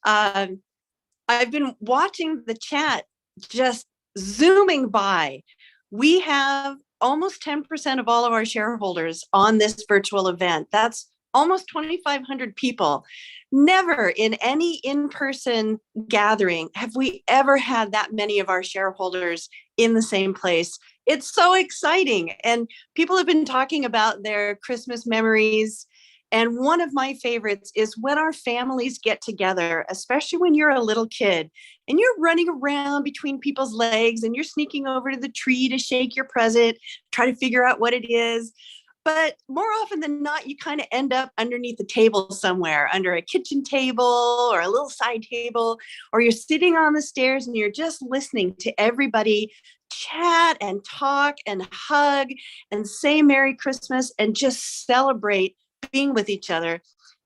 I've been watching the chat just zooming by. We have almost 10% of all of our shareholders on this virtual event. That's almost 2,500 people. Never in any in-person gathering have we ever had that many of our shareholders in the same place. It's so exciting. And people have been talking about their Christmas memories. And one of my favorites is when our families get together, especially when you're a little kid and you're running around between people's legs and you're sneaking over to the tree to shake your present, try to figure out what it is. But more often than not, you kind of end up underneath the table somewhere, under a kitchen table or a little side table, or you're sitting on the stairs and you're just listening to everybody chat and talk and hug and say Merry Christmas and just celebrate being with each other.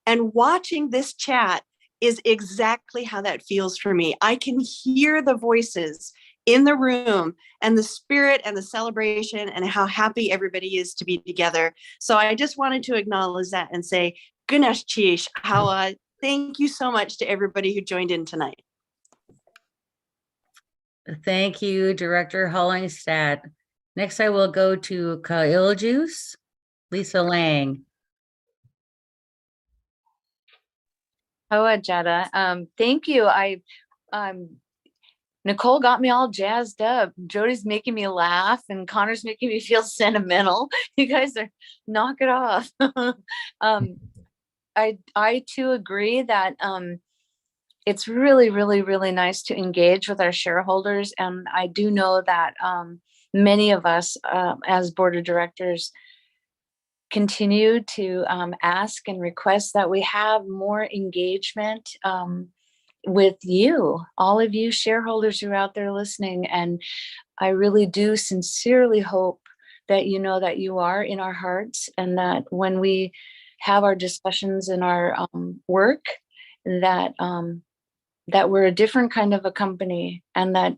And watching this chat is exactly how that feels for me. I can hear the voices in the room and the spirit and the celebration and how happy everybody is to be together. So I just wanted to acknowledge that and say, Ganesh Chish, how thank you so much to everybody who joined in tonight. Thank you, Director Hollingstadt. Next, I will go to Kailjuice, Lisa Lang. Hoa Jetta. Thank you. Nicole got me all jazzed up. Jody's making me laugh and Connor's making me feel sentimental. You guys are knock it off. I too agree that it's really, really, really nice to engage with our shareholders. And I do know that many of us as board of directors continue to ask and request that we have more engagement with you, all of you shareholders who are out there listening. And I really do sincerely hope that you know that you are in our hearts, and that when we have our discussions in our work, that that we're a different kind of a company, and that,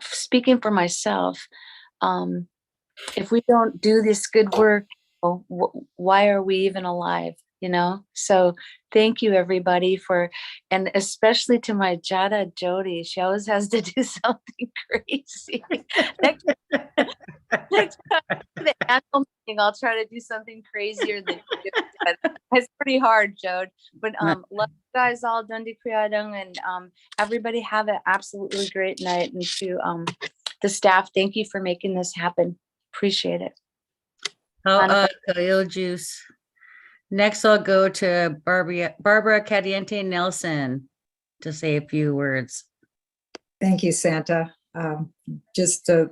speaking for myself, if we don't do this good work, why are we even alive? You know? So thank you everybody and especially to my Jada Jody. She always has to do something crazy. next time the annual meeting, I'll try to do something crazier than you do. It's pretty hard, Jode. But love you guys all, Dundee Kriadung, and everybody have an absolutely great night. And to the staff, thank you for making this happen. Appreciate it. Juice. Next, I'll go to Barbara Cadiente Nelson to say a few words. Thank you, Santa. Just the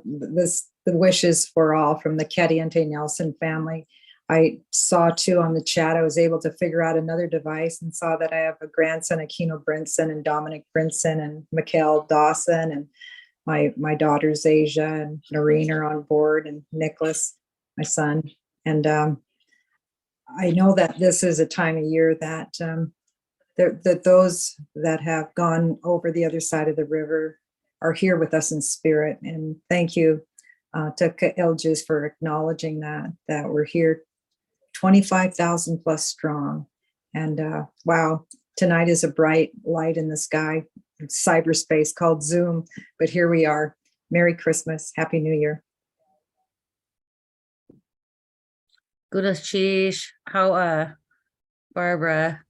wishes for all from the Cadiente Nelson family. I saw too on the chat, I was able to figure out another device and saw that I have a grandson, Aquino Brinson and Dominic Brinson and Mikhail Dawson, and my daughters Asia and Noreen are on board, and Nicholas, my son. And I know that this is a time of year that that those that have gone over the other side of the river are here with us in spirit. And thank you to Kailjuice for acknowledging that we're here 25,000 plus strong. And wow, tonight is a bright light in the sky, cyberspace called Zoom, but here we are. Merry Christmas, Happy New Year. Good Chish, how Barbara.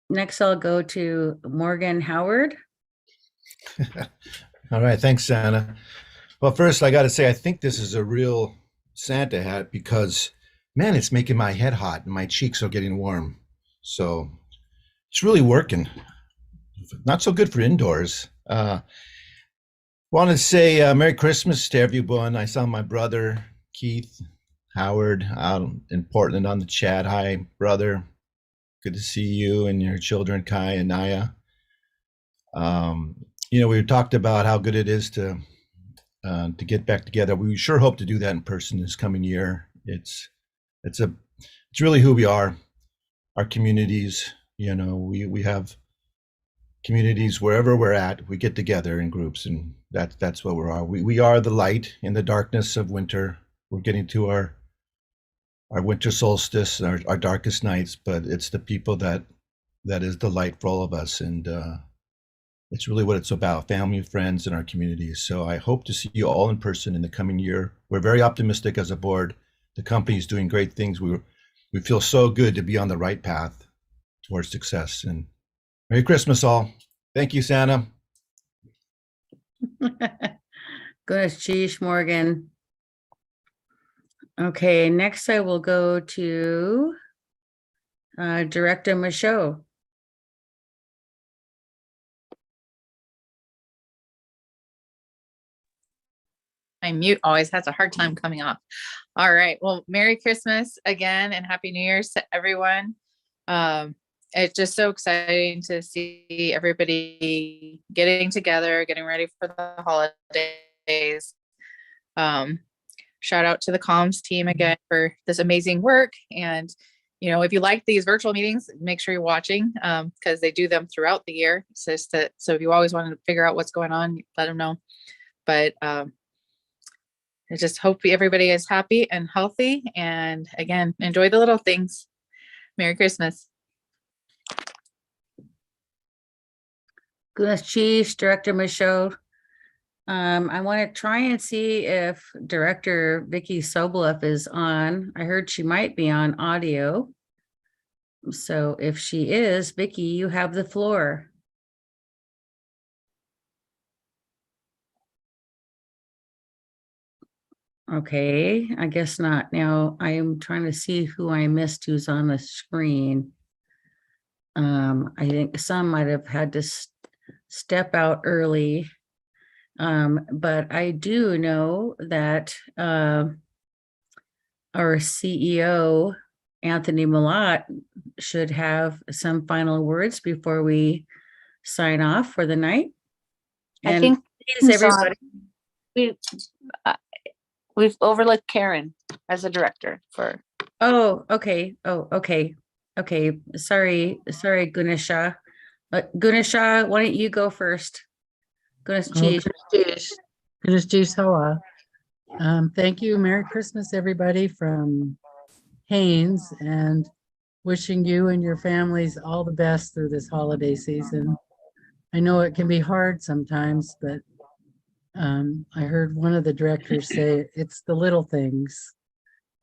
Next, I'll go to Morgan Howard. All right, thanks, Santa. Well, first I got to say, I think this is a real Santa hat because, man, it's making my head hot and my cheeks are getting warm. So it's really working. Not so good for indoors. Want to say Merry Christmas to everyone. I saw my brother, Keith Howard, out in Portland on the chat. Hi, brother. Good to see you and your children, Kai and Naya. We talked about how good it is to get back together. We sure hope to do that in person this coming year. It's really who we are. Our communities, we have communities wherever we're at. We get together in groups, and that's what we are. We are the light in the darkness of winter. We're getting to our winter solstice, our darkest nights, but it's the people that is the light for all of us, and it's really what it's about: family, friends, and our communities. So I hope to see you all in person in the coming year. We're very optimistic as a board. The company is doing great things. We feel so good to be on the right path towards success. And Merry Christmas, all. Thank you, Santa. Goodness, geez, Morgan. Okay, next I will go to Director Michaud. My mute always has a hard time coming off. All right. Well, Merry Christmas again and Happy New Year's to everyone. It's just so exciting to see everybody getting together, getting ready for the holidays. Shout out to the comms team again for this amazing work. And, if you like these virtual meetings, make sure you're watching because they do them throughout the year. So if you always want to figure out what's going on, let them know. But I just hope everybody is happy and healthy. And again, enjoy the little things. Merry Christmas. Goodness, geez, Director Michaud. I want to try and see if Director Vicky Soboleff is on. I heard she might be on audio. So if she is, Vicky, you have the floor. Okay, I guess not. Now I'm trying to see who I missed who's on the screen. I think some might have had to step out early. But I do know that our CEO, Anthony Millot, should have some final words before we sign off for the night. I think please, everybody. We've overlooked Karen as a director for. Oh, okay. Okay. Sorry, Ganesha. Ganesha, why don't you go first? Ganesh. Thank you. Merry Christmas, everybody, from Haynes, and wishing you and your families all the best through this holiday season. I know it can be hard sometimes, but I heard one of the directors say it's the little things.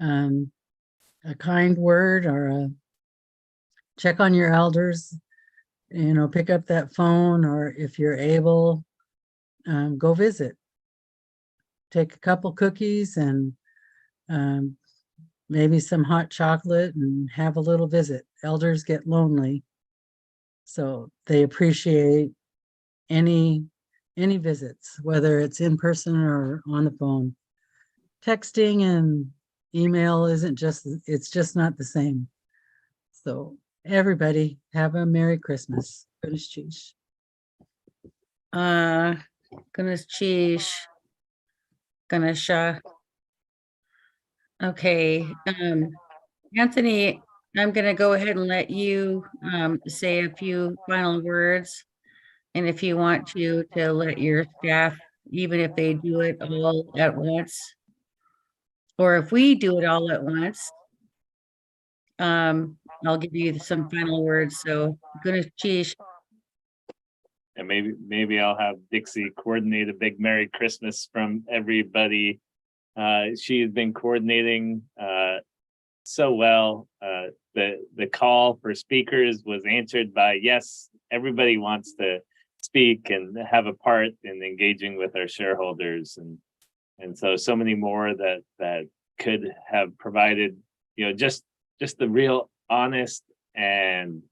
A kind word or a check on your elders, pick up that phone, or if you're able, go visit. Take a couple cookies and maybe some hot chocolate and have a little visit. Elders get lonely, so they appreciate any visits, whether it's in person or on the phone. Texting and email it's just not the same. So everybody have a Merry Christmas. Goodness cheese. Goodness cheese. Ganesha. Okay. Anthony, I'm gonna go ahead and let you say a few final words. And if you want to let your staff, even if they do it all at once, or if we do it all at once, I'll give you some final words. So goodness cheese. And maybe I'll have Dixie coordinate a big Merry Christmas from everybody. She has been coordinating so well. The call for speakers was answered by yes, everybody wants to speak and have a part in engaging with our shareholders, and so many more that could have provided just the real honest and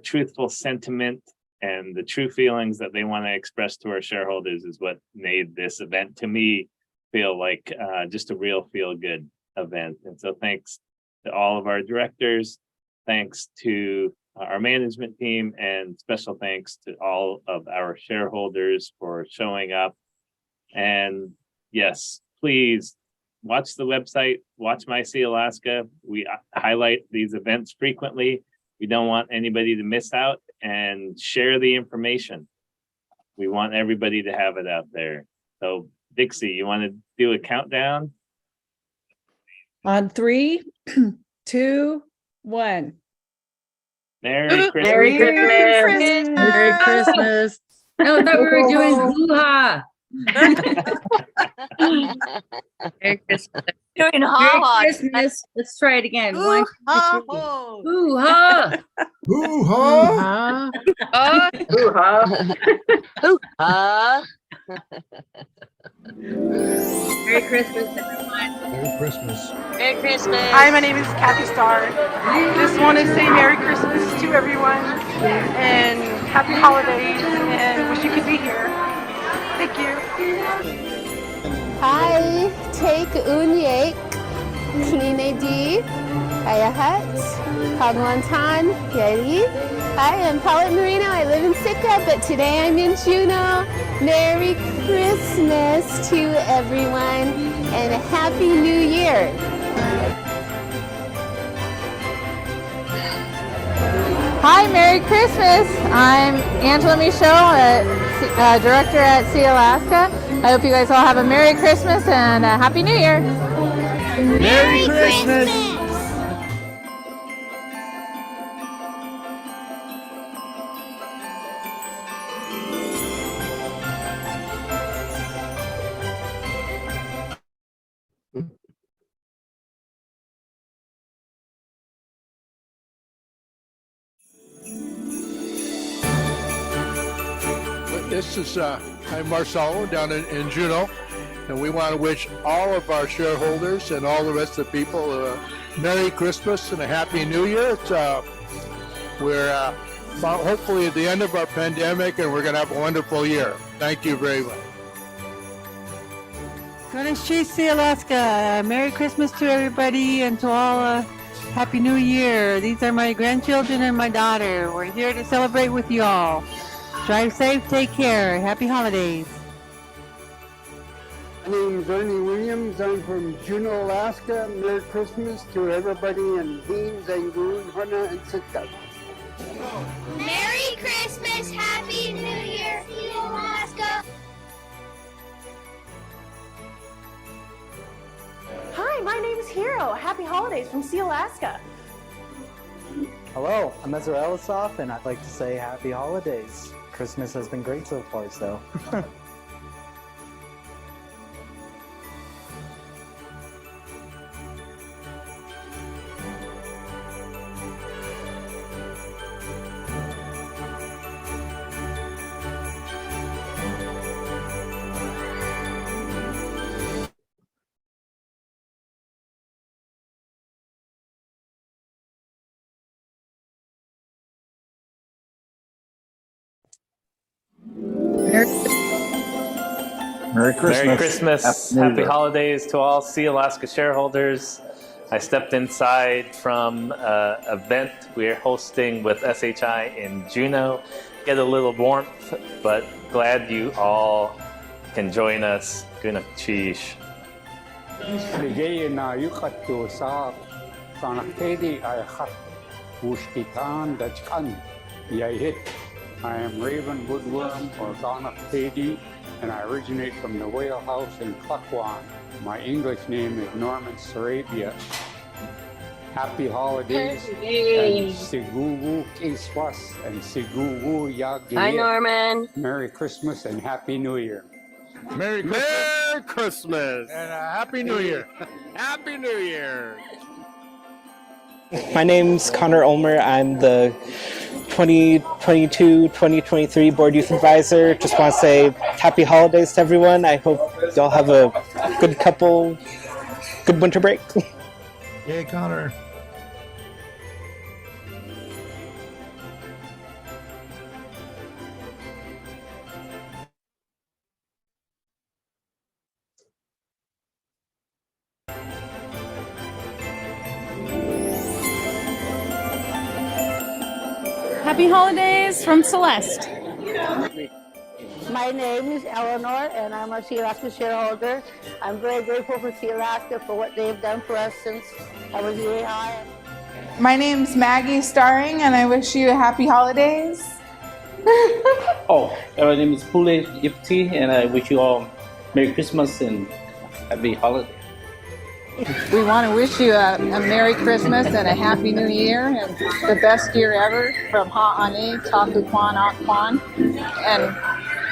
truthful sentiment and the true feelings that they want to express to our shareholders is what made this event, to me, feel like just a real feel-good event. And so thanks to all of our directors, thanks to our management team, and special thanks to all of our shareholders for showing up. And yes, please watch the website, watch My Sealaska. We highlight these events frequently. We don't want anybody to miss out, and share the information. We want everybody to have it out there. So Dixie, you want to do a countdown? On 3, 2, 1. Merry Christmas. Merry Christmas. Merry Christmas. No, I thought we were doing hoo-ha. Merry Christmas. Doing Merry ha-ha. Christmas. Let's try it again. One, Hoo-ha-ho. hoo-ha. Hoo-ha! Hoo-ha. Hoo-ha. Merry Christmas, everyone. Merry Christmas. Merry Christmas. Hi, my name is Kathy Starr. Just want to say Merry Christmas to everyone and Happy Holidays, and wish you could be here. Thank you. Hi, take unyek, klinedi, ayahat, kagwantan, yeri. Hi, I'm Paulette Marino. I live in Sitka, but today I'm in Juneau. Merry Christmas to everyone and a Happy New Year. Hi, Merry Christmas. I'm Angela Michaud, director at Sealaska. I hope you guys all have a Merry Christmas and a Happy New Year. Merry Christmas. This is, I'm Marcelo down in Juneau, and we want to wish all of our shareholders and all the rest of the people a Merry Christmas and a Happy New Year. We're hopefully at the end of our pandemic, and we're going to have a wonderful year. Thank you very much. Greenwich Chase, Sealaska. Merry Christmas to everybody and to all Happy New Year. These are my grandchildren and my daughter. We're here to celebrate with you all. Drive safe, take care. Happy holidays. My name is Ernie Williams. I'm from Juneau, Alaska. Merry Christmas to everybody in Dean, Zangoon, Hana, and Sitka. Merry Christmas, Happy New Year, Alaska. Hi, my name is Hero. Happy holidays from Sealaska. Hello, I'm Ezra Elisoff, and I'd like to say happy holidays. Christmas has been great so far, so. Merry Christmas. Merry Christmas. Happy holidays to all Sealaska shareholders. I stepped inside from an event we're hosting with SHI in Juneau. Get a little warmth, but glad you all can join us. Guna cheesh. Ligay na yukat sa Sanakedi ay hat Wushkitan Dachkan Yahit. I am Raven Woodworm or Ganapedi, and I originate from the Whale House in Klukwan. My English name is Norman Sarabia. Happy holidays and Siguwu Kiswas and Siguwu Yagi. Hi, Norman. Merry Christmas and Happy New Year. Merry Christmas and a Happy New Year. Happy New Year. My name's Connor Ulmer. I'm the 2022-2023 Board Youth Advisor. Just want to say happy holidays to everyone. I hope y'all have a good winter break. Yay, Connor. Happy holidays from Celeste. My name is Eleanor, and I'm a Sealaska shareholder. I'm very grateful for Sealaska for what they've done for us since I was really high. My name's Maggie Starring, and I wish you happy holidays. My name is Pule Yipti, and I wish you all Merry Christmas and Happy Holidays. We want to wish you a Merry Christmas and a Happy New Year and the best year ever from Ha'ane, Taku Kwan, Akwan. And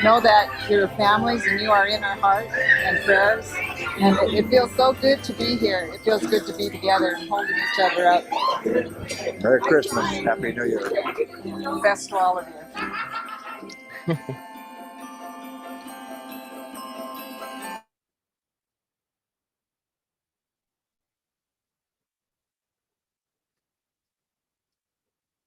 know that your families and you are in our hearts and prayers. And it feels so good to be here. It feels good to be together and holding each other up. Merry Christmas. Happy New Year. Best to all of you.